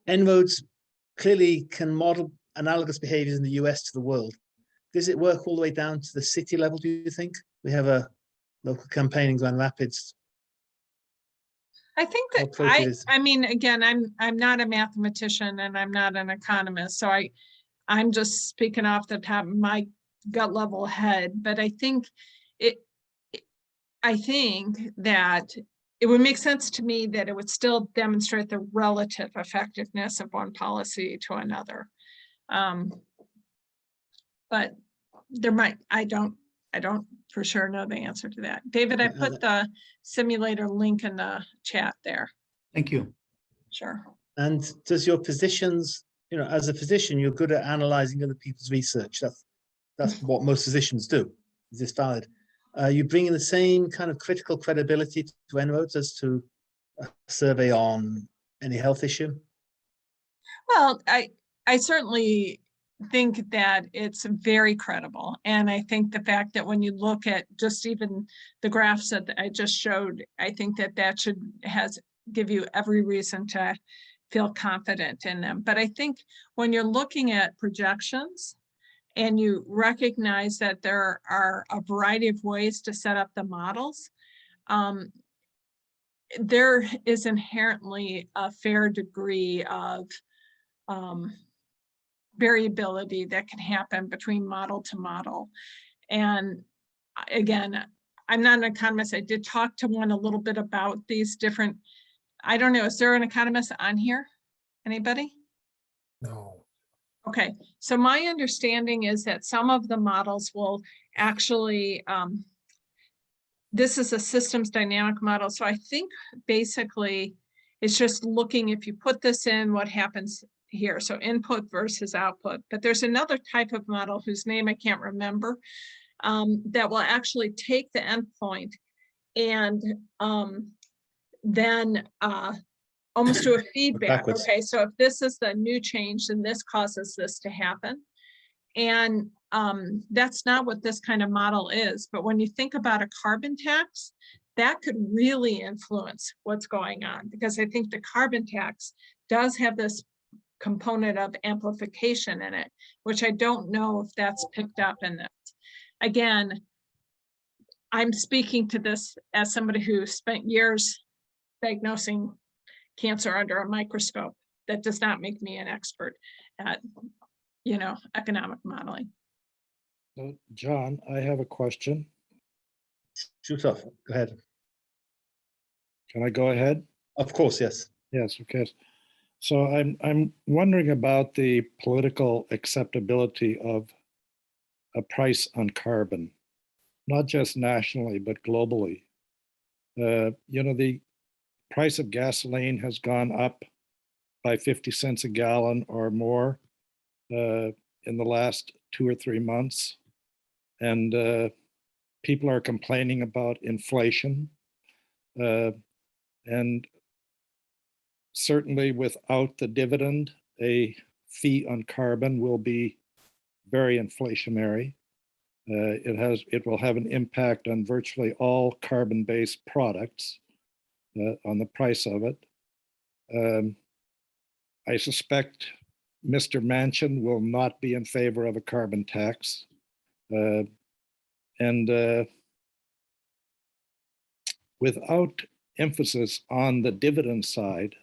En-ROADs clearly can model analogous behaviors in the US to the world. Does it work all the way down to the city level, do you think? We have a local campaign in Grand Rapids. I think How that appropriate is- I mean, again, I'm not a mathematician and I'm not an economist, so I'm just speaking off the top of my gut level head, but I think that it would make sense to me that it would still demonstrate the relative effectiveness of one policy to another. But there might, I don't for sure know the answer to that. David, I put the simulator link in the chat there. Thank you. Sure. And does your positions, as a physician, you're good at analyzing other people's research. That's what most physicians do. Is this valid? You bring in the same kind of critical credibility to En-ROADs as to a survey on any health issue? Well, I certainly think that it's very credible. And I think the fact that when you look at just even the graphs that I just showed, I think that should give you every reason to feel confident in them. But I think when you're looking at projections and you recognize that there are a variety of ways to set up the models, there is inherently a fair degree of variability that can happen between model to model. And again, I'm not an economist. I did talk to one a little bit about these different, I don't know, is there an economist on here? Anybody? No. Okay, so my understanding is that some of the models will actually, this is a systems dynamic model. So I think basically it's just looking, if you put this in, what happens here. So input versus output. But there's another type of model whose name I can't remember, that will actually take the endpoint and then almost do a feedback. Backwards. Okay, so if this is the new change, then this causes this to happen. And that's not what this kind of model is. But when you think about a carbon tax, that could really influence what's going on, because I think the carbon tax does have this component of amplification in it, which I don't know if that's picked up in this. Again, I'm speaking to this as somebody who spent years diagnosing cancer under a microscope. That does not make me an expert at, economic modeling. So, John, I have a question. Shoot off. Go ahead. Can I go ahead? Of course, yes. Yes, okay. So I'm wondering about the political acceptability of a price on carbon, not just nationally, but globally. The price of gasoline has gone up by 50 cents a gallon or more in the last 2 or 3 months. And people are complaining about inflation. And certainly without the dividend, a fee on carbon will be very inflationary. It will have an impact on virtually all carbon-based products, on the price of it. I suspect Mr. Manchin will not be in favor of a carbon tax. And without emphasis on the dividend side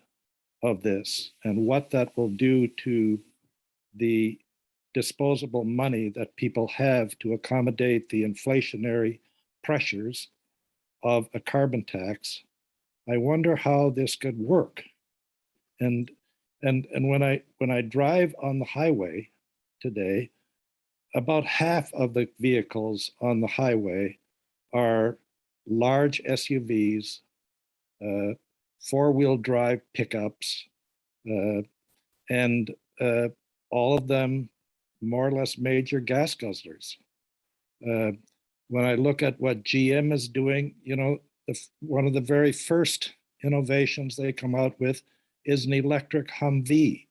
of this and what that will do to the disposable money that people have to accommodate the inflationary pressures of a carbon tax, I wonder how this could work. And when I drive on the highway today, about half of the vehicles on the highway are large SUVs, four-wheel drive pickups, and all of them more or less major gas guzzlers. When I look at what GM is doing, you know, one of the very first innovations they come out with is an electric Humvee.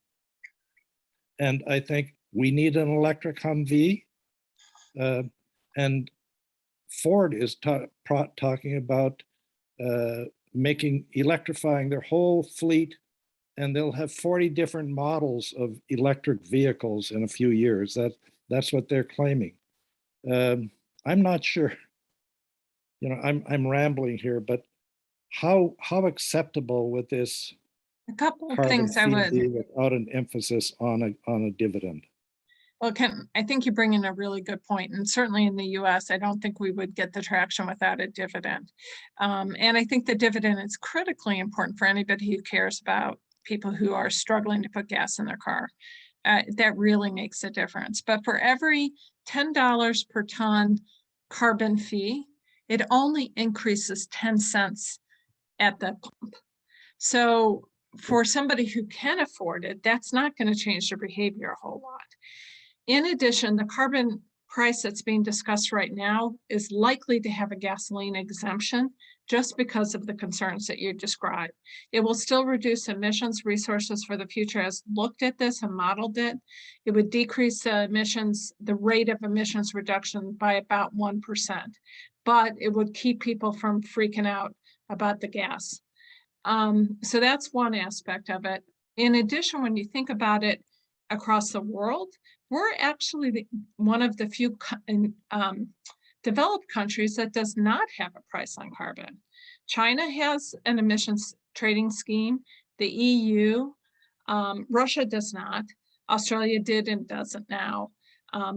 And I think we need an electric Humvee. And Ford is talking about electrifying their whole fleet, and they'll have 40 different models of electric vehicles in a few years. That's what they're claiming. I'm not sure, you know, I'm rambling here, but how acceptable would this A couple of carbon things I fee would, be without an emphasis on a dividend? well, I think you bring in a really good point, and certainly in the US, I don't think we would get the traction without a dividend. And I think the dividend is critically important for anybody who cares about people who are struggling to put gas in their car. That really makes a difference. But for every $10 per ton carbon fee, it only increases 10 cents at the pump. So for somebody who can afford it, that's not going to change their behavior a whole lot. In addition, the carbon price that's being discussed right now is likely to have a gasoline exemption just because of the concerns that you described. It will still reduce emissions. Resources for the Future has looked at this and modeled it. It would decrease the rate of emissions reduction by about 1%, but it would keep people from freaking out about the gas. So that's one aspect of it. In addition, when you think about it across the world, we're actually one of the few developed countries that does not have a price on carbon. China has an emissions trading scheme. The EU, Russia does not. Australia did and doesn't now,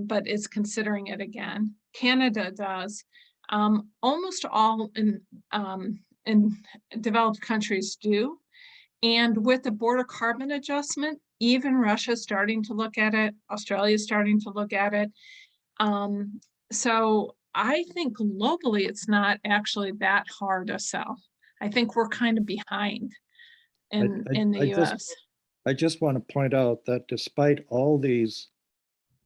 but is considering it again. Canada does. Almost all in developed countries do. And with the border carbon adjustment, even Russia's starting to look at it. Australia's starting to look at it. So I think globally, it's not actually that hard to sell. I think we're kind of behind in the US. I just want to point out that despite all these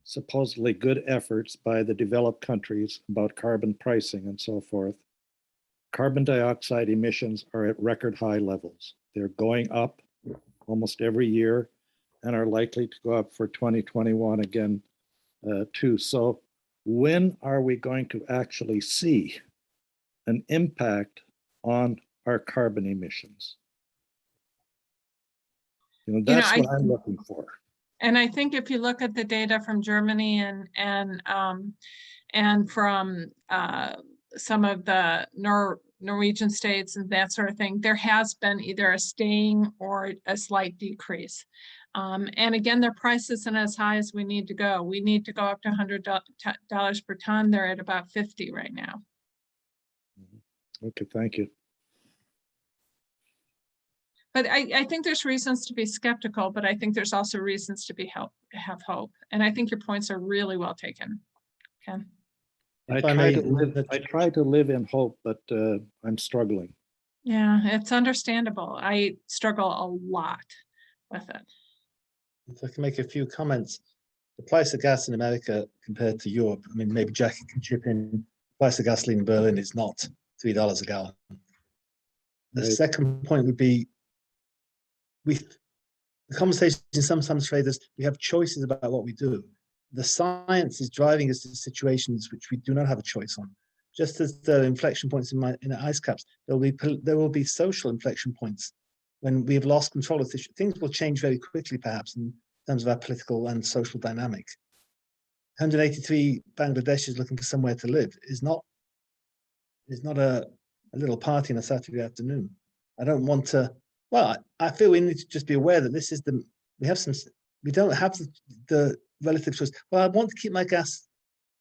supposedly good efforts by the developed countries about carbon pricing and so forth, carbon dioxide emissions are at record high levels. They're going up almost every year and are likely to go up for 2021 again too. So when are we going to actually see an impact on our carbon emissions? You know, that's what I'm looking for. And I think if you look at the data from Germany and from some of the Norwegian states and that sort of thing, there has been either a staying or a slight decrease. And again, their price isn't as high as we need to go. We need to go up to $100 per ton. They're at about 50 right now. Okay, thank you. But I think there's reasons to be skeptical, but I think there's also reasons to have hope. And I think your points are really well taken, Ken. I try to live in hope, but I'm struggling. Yeah, it's understandable. I struggle a lot with it. If I can make a few comments, the price of gas in America compared to Europe, I mean, maybe Jackie can chip in, the price of gasoline in Berlin is not $3 a gallon. The second point would be, the conversation sometimes traders, we have choices about what we do. The science is driving us to situations which we do not have a choice on. Just as the inflection points in ice caps, there will be social inflection points when we have lost control of this. Things will change very quickly, perhaps, in terms of our political and social dynamic. 183 Bangladeshis looking for somewhere to live is not a little party on a Saturday afternoon. I don't want to, well, I feel we need to just be aware that this is we don't have the relative choice. Well, I want to keep my gas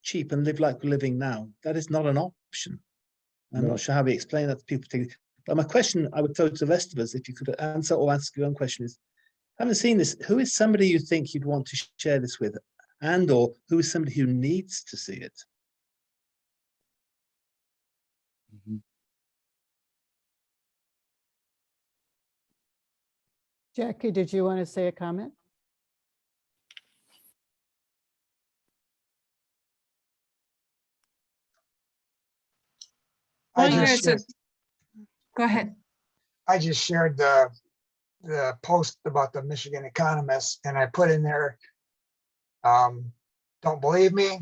cheap and live like we're living now. That is not an option. I'm not sure how we explain that to people. But my question I would throw to the rest of us, if you could answer or ask your own question, is, having seen this, who is somebody you think you'd want to share this with, and or who is somebody who needs to see it? Jackie, did you want to say a comment? I Well, you just guys are- shared- Go ahead. I just shared the post about the Michigan Economist, and I put in there, don't believe me,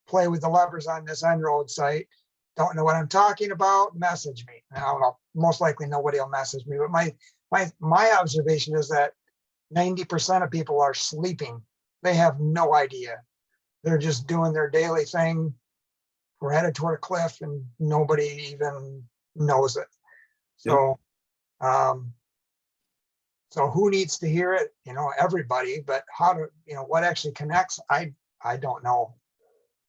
play with the levers on this En-ROAD site. Don't know what I'm talking about, message me. I don't know, most likely nobody will message me, but my observation is that 90% of people are sleeping. They have no idea. They're just doing their daily thing. We're headed toward a cliff and nobody even knows it. So, so who needs to hear it? You know, everybody, but how to, you know, what actually connects? I don't know.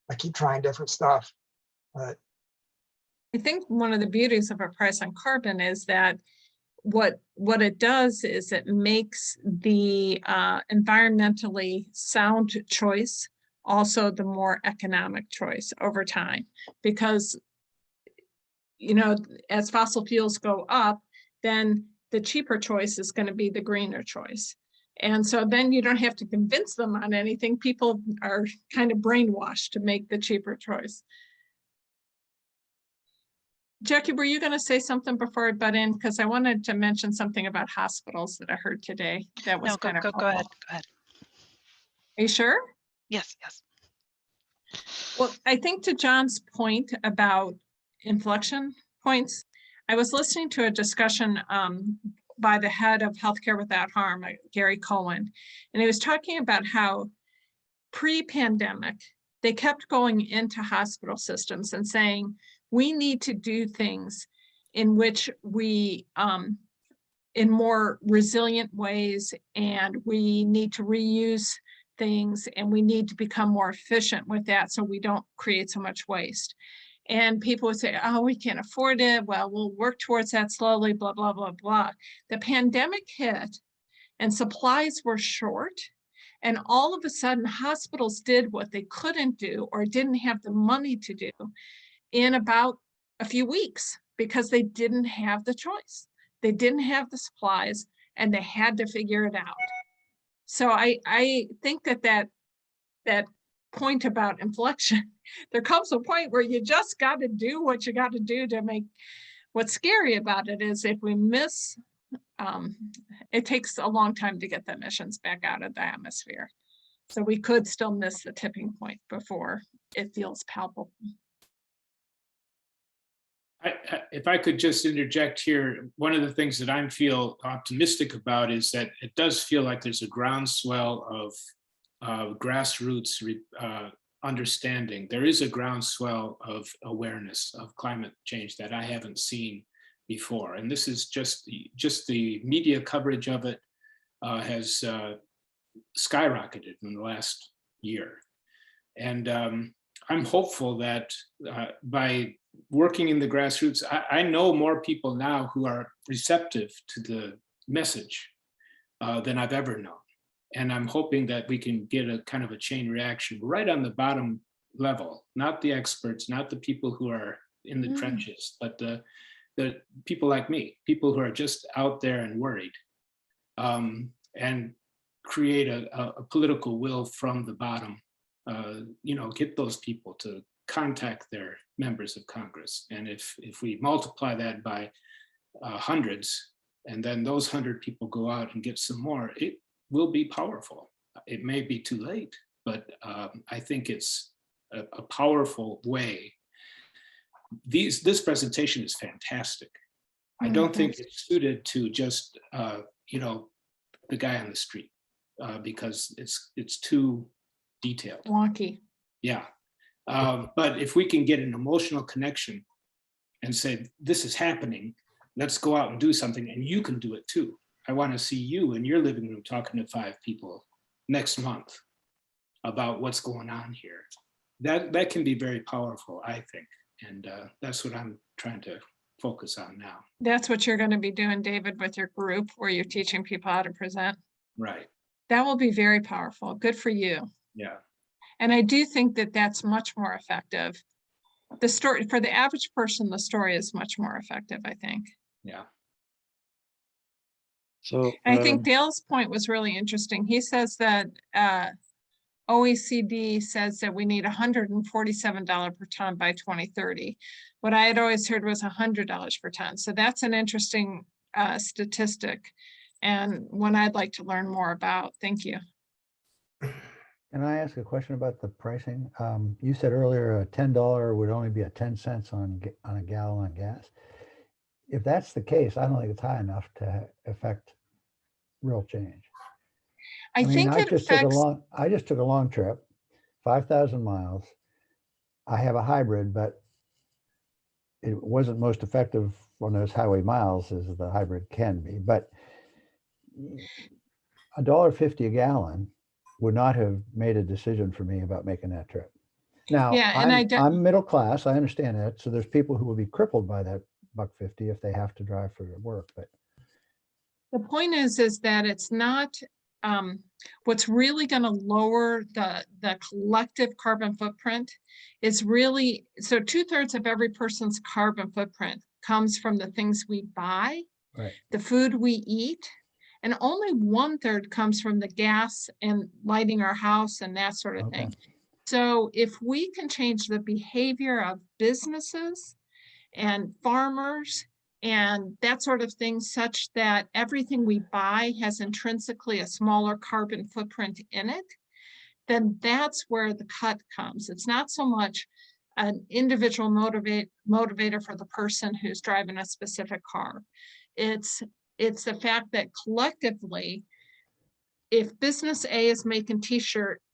I keep trying different stuff, but I think one of the beauties of a price on carbon is that what it does is it makes the environmentally sound choice also the more economic choice over time, because, you know, as fossil fuels go up, then the cheaper choice is going to be the greener choice. And so then you don't have to convince them on anything. People are kind of brainwashed to make the cheaper choice. Jackie, were you going to say something before I butt in? Because I wanted to mention something about hospitals that I heard today. That was No, kind of go ahead. helpful. Go ahead. Are you sure? Yes, yes. Well, I think to John's point about inflection points, I was listening to a discussion by the head of Healthcare Without Harm, Gary Cohen, and he was talking about how pre-pandemic, they kept going into hospital systems and saying, we need to do things in which we, in more resilient ways, and we need to reuse things, and we need to become more efficient with that so we don't create so much waste. And people would say, oh, we can't afford it. Well, we'll work towards that slowly, blah, blah, blah, blah. The pandemic hit and supplies were short. And all of a sudden, hospitals did what they couldn't do or didn't have the money to do in about a few weeks because they didn't have the choice. They didn't have the supplies and they had to figure it out. So I think that point about inflection, there comes a point where you just got to do what you got to do to make. What's scary about it is if we miss, it takes a long time to get the emissions back out of the atmosphere. So we could still miss the tipping point before it feels palpable. If I could just interject here, one of the things that I feel optimistic about is that it does feel like there's a groundswell of grassroots understanding. There is a groundswell of awareness of climate change that I haven't seen before. And this is just the media coverage of it has skyrocketed in the last year. And I'm hopeful that by working in the grassroots, I know more people now who are receptive to the message than I've ever known. And I'm hoping that we can get a kind of a chain reaction right on the bottom level, not the experts, not the people who are in the trenches, but the people like me, people who are just out there and worried, and create a political will from the bottom. Get those people to contact their members of Congress. And if we multiply that by hundreds, and then those 100 people go out and get some more, it will be powerful. It may be too late, but I think it's a powerful way. This presentation is fantastic. I don't think it's suited to just, the guy on the street. because it's too detailed. Wonky. Yeah. But if we can get an emotional connection and say, this is happening, let's go out and do something, and you can do it too. I want to see you in your living room talking to 5 people next month about what's going on here. That can be very powerful, I think. And that's what I'm trying to focus on now. That's what you're going to be doing, David, with your group where you're teaching people how to present. Right. That will be very powerful. Good for you. Yeah. And I do think that that's much more effective. The story for the average person, the story is much more effective, I think. Yeah. So And I think Dale's point was really interesting. He says that OECD says that we need $147 per ton by 2030. What I had always heard was $100 per ton. So that's an interesting statistic and one I'd like to learn more about. Thank you. Can I ask a question about the pricing? You said earlier a $10 would only be 10 cents on a gallon of gas. If that's the case, I don't think it's high enough to affect real change. I mean, think I it just affects. I just took a long trip, 5,000 miles. I have a hybrid, but it wasn't most effective on those highway miles as the hybrid can be. But $1.50 a gallon would not have made a decision for me about making that trip. Now, Yeah, and I'm middle class. I understand that. So there's people who will be crippled by that $1.50 if they have to drive for work. But the point is that it's not what's really going to lower the collective carbon footprint is really, so 2/3 of every person's carbon footprint comes from the things we buy, right, the food we eat, and only 1/3 comes from the gas and lighting our house and that sort of okay, thing. So if we can change the behavior of businesses and farmers and that sort of thing, such that everything we buy has intrinsically a smaller carbon footprint in it, then that's where the cut comes. It's not so much an individual motivator for the person who's driving a specific car. It's the fact that collectively, if business A is making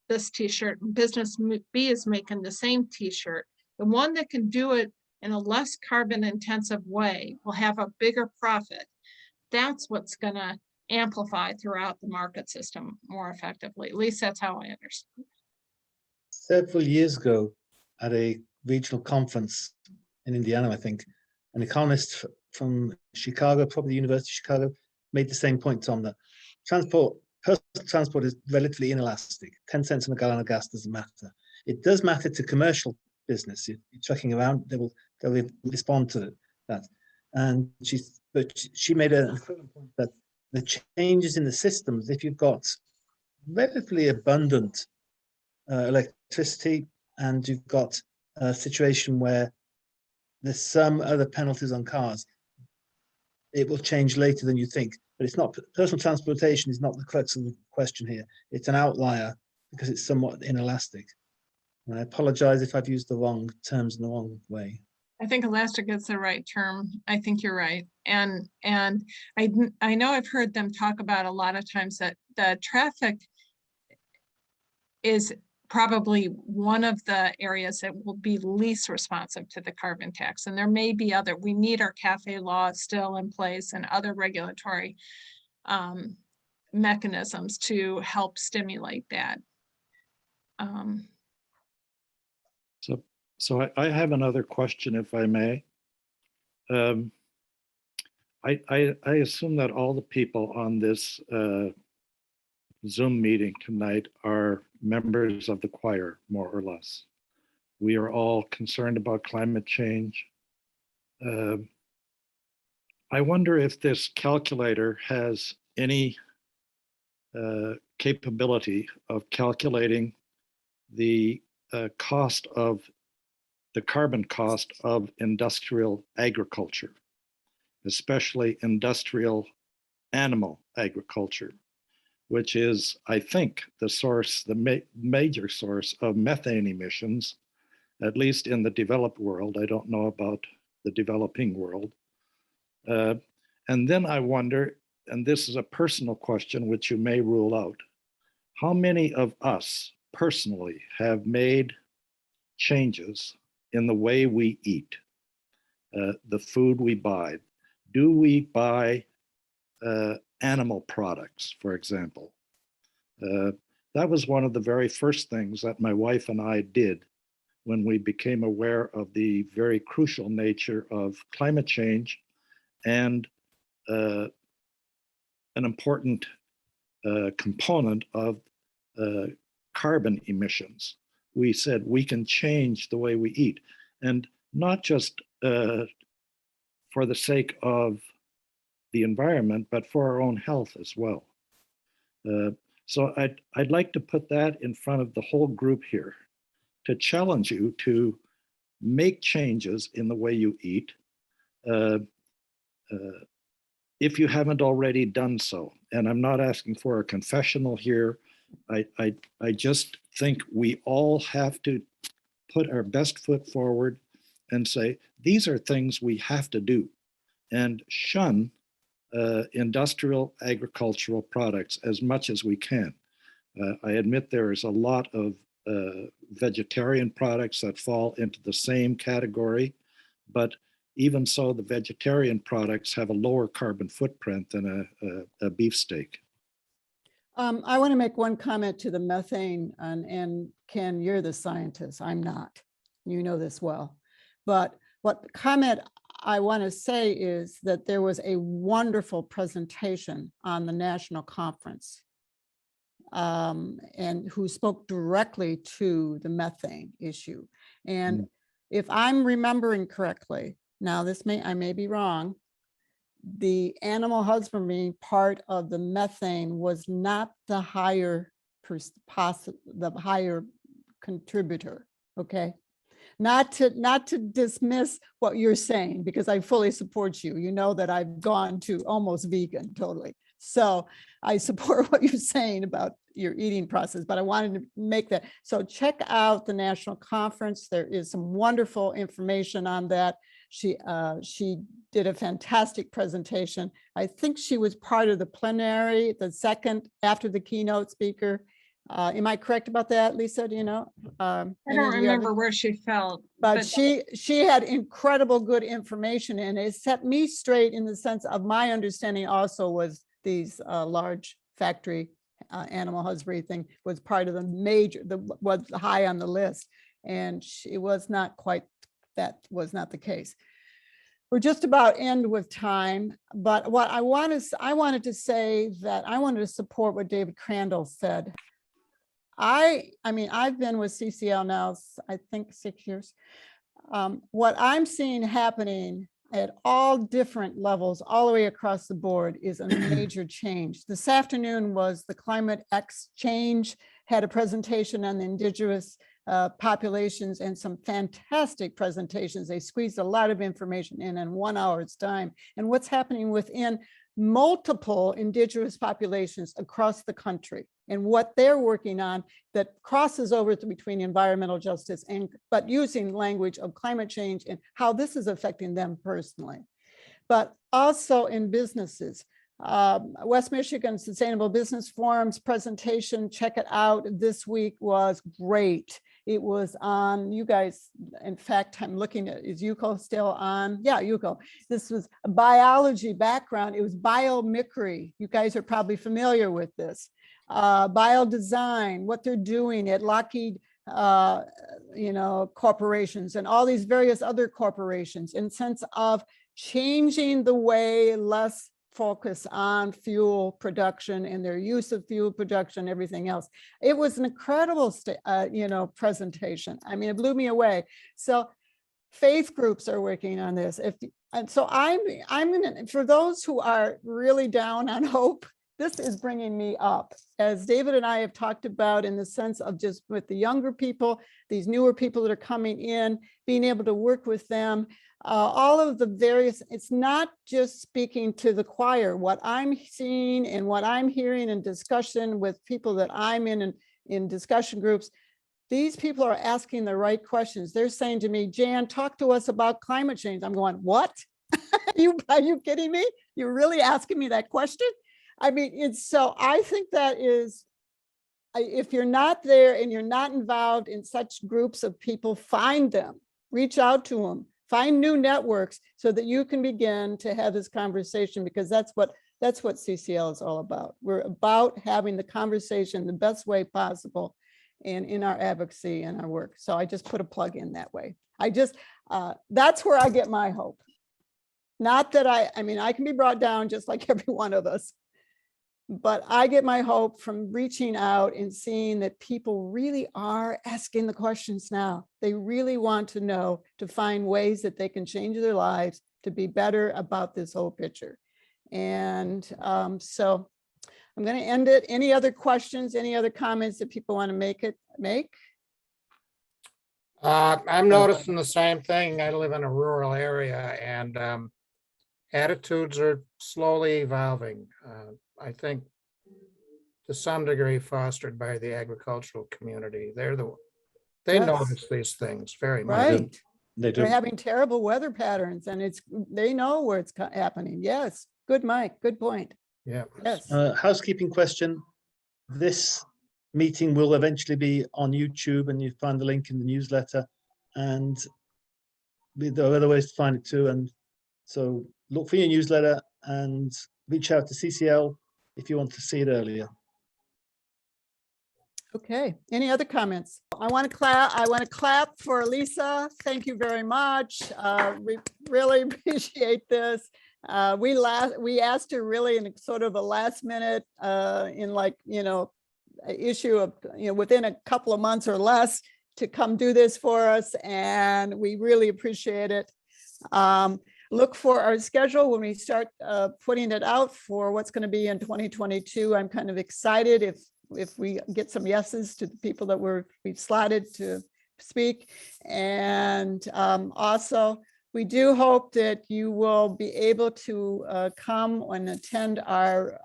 this t-shirt, and business B is making the same t-shirt, the one that can do it in a less carbon intensive way will have a bigger profit. That's what's going to amplify throughout the market system more effectively. At least that's how I understand. Several years ago at a regional conference in Indiana, I think, an economist from Chicago, probably the University of Chicago, made the same point, Tom, that personal transport is relatively inelastic. 10 cents on a gallon of gas doesn't matter. It does matter to commercial business. You're trucking around, they'll respond to that. And she made a point that the changes in the systems, if you've got relatively abundant electricity and you've got a situation where there's some other penalties on cars, it will change later than you think. But it's not, personal transportation is not the crux of the question here. It's an outlier because it's somewhat inelastic. And I apologize if I've used the wrong terms in the wrong way. I think elastic is the right term. I think you're right. And I know I've heard them talk about a lot of times that the traffic is probably one of the areas that will be least responsive to the carbon tax. And there may be other, we need our CAFE law still in place and other regulatory mechanisms to help stimulate that. So I have another question, if I may. I assume that all the people on this Zoom meeting tonight are members of the choir, more or less. We are all concerned about climate change. I wonder if this calculator has any capability of calculating the cost of the carbon cost of industrial agriculture, especially industrial animal agriculture, which is, I think, the source, the major source of methane emissions, at least in the developed world. I don't know about the developing world. And then I wonder, and this is a personal question which you may rule out, how many of us personally have made changes in the way we eat, the food we buy? Do we buy animal products, for example? That was one of the very first things that my wife and I did when we became aware of the very crucial nature of climate change and an important component of carbon emissions. We said we can change the way we eat, and not just for the sake of the environment, but for our own health as well. So I'd like to put that in front of the whole group here to challenge you to make changes in the way you eat if you haven't already done so. And I'm not asking for a confessional here. I just think we all have to put our best foot forward and say, these are things we have to do, and shun industrial agricultural products as much as we can. I admit there is a lot of vegetarian products that fall into the same category, but even so, the vegetarian products have a lower carbon footprint than a beefsteak. I want to make one comment to the methane, and Ken, you're the scientist. I'm not. You know this well. But what comment I want to say is that there was a wonderful presentation on the national conference, and who spoke directly to the methane issue. And if I'm remembering correctly, now I may be wrong, the animal husbandry part of the methane was not the higher contributor. Okay. Not to dismiss what you're saying, because I fully support you. You know that I've gone to almost vegan totally. So I support what you're saying about your eating process, but I wanted to make that. So check out the national conference. There is some wonderful information on that. She did a fantastic presentation. I think she was part of the plenary, the second after the keynote speaker. Am I correct about that, Lisa? Do you know? I don't remember where she fell. But she had incredible good information, and it set me straight in the sense of my understanding also was these large factory animal husbandry thing was part of the major, was high on the list, and it was not quite, that was not the case. We're just about end with time, but what I wanted to say that I wanted to support what David Crandall said. I mean, I've been with CCL now, I think 6 years. What I'm seeing happening at all different levels, all the way across the board, is a major change. This afternoon was the Climate Exchange, had a presentation on the indigenous populations and some fantastic presentations. They squeezed a lot of information in 1 hour's time. And what's happening within multiple indigenous populations across the country and what they're working on that crosses over between environmental justice and, but using language of climate change and how this is affecting them personally. But also in businesses. West Michigan Sustainable Business Forum's presentation, check it out, this week was great. It was on, you guys, in fact, I'm looking at, is Yuko still on? Yeah, Yuko. This was a biology background. It was biomimicry. You guys are probably familiar with this. Biodesign, what they're doing at Lockheed, corporations and all these various other corporations in sense of changing the way, less focus on fuel production and their use of fuel production, everything else. It was an incredible, presentation. I mean, it blew me away. So faith groups are working on this. And so I'm gonna, for those who are really down on hope, this is bringing me up. As David and I have talked about in the sense of just with the younger people, these newer people that are coming in, being able to work with them, all of the various, it's not just speaking to the choir. What I'm seeing and what I'm hearing in discussion with people that I'm in discussion groups, these people are asking the right questions. They're saying to me, Jan, talk to us about climate change. I'm going, what? Are you kidding me? You're really asking me that question? I mean, I think that is if you're not there and you're not involved in such groups of people, find them, reach out to them, find new networks so that you can begin to have this conversation, because that's what CCL is all about. We're about having the conversation the best way possible in our advocacy and our work. So I just put a plug in that way. That's where I get my hope. Not that I mean, I can be brought down just like every one of us, but I get my hope from reaching out and seeing that people really are asking the questions now. They really want to know, to find ways that they can change their lives to be better about this whole picture. And so I'm going to end it. Any other questions, any other comments that people want to make? I'm noticing the same thing. I live in a rural area, and attitudes are slowly evolving. I think to some degree fostered by the agricultural community. They Yes. notice these things very much. Right. They do. They're having terrible weather patterns, and they know where it's happening. Yes. Good, Mike. Good point. Yeah. Yes. Housekeeping question. This meeting will eventually be on YouTube, and you find the link in the newsletter, and there are other ways to find it too. And so look for your newsletter and reach out to CCL if you want to see it earlier. Okay. Any other comments? I want to clap for Lisa. Thank you very much. We really appreciate this. We asked her really in sort of a last minute, in like, issue of, within a couple of months or less, to come do this for us. And we really appreciate it. Look for our schedule when we start putting it out for what's going to be in 2022. I'm kind of excited if we get some yeses to the people that we've slotted to speak. And also, we do hope that you will be able to come and attend our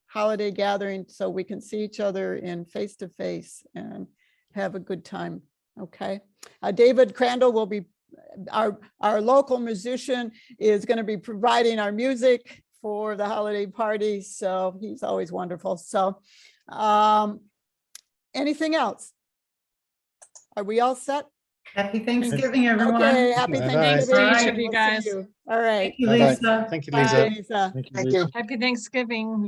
holiday gathering so we can see each other in face-to-face and have a good time. Okay. David Crandall will be, our local musician is going to be providing our music for the holiday party. So he's always wonderful. So anything else? Are we all set? Happy Thanksgiving, everyone. Okay, happy Bye-bye. Thanksgiving. Thanks to each Bye. of you We'll see guys. you. All right. Thank you, Bye-bye. Lisa. Thank you, Bye, Lisa. Lisa. Thank you, Thank Lisa. you. Happy Thanksgiving.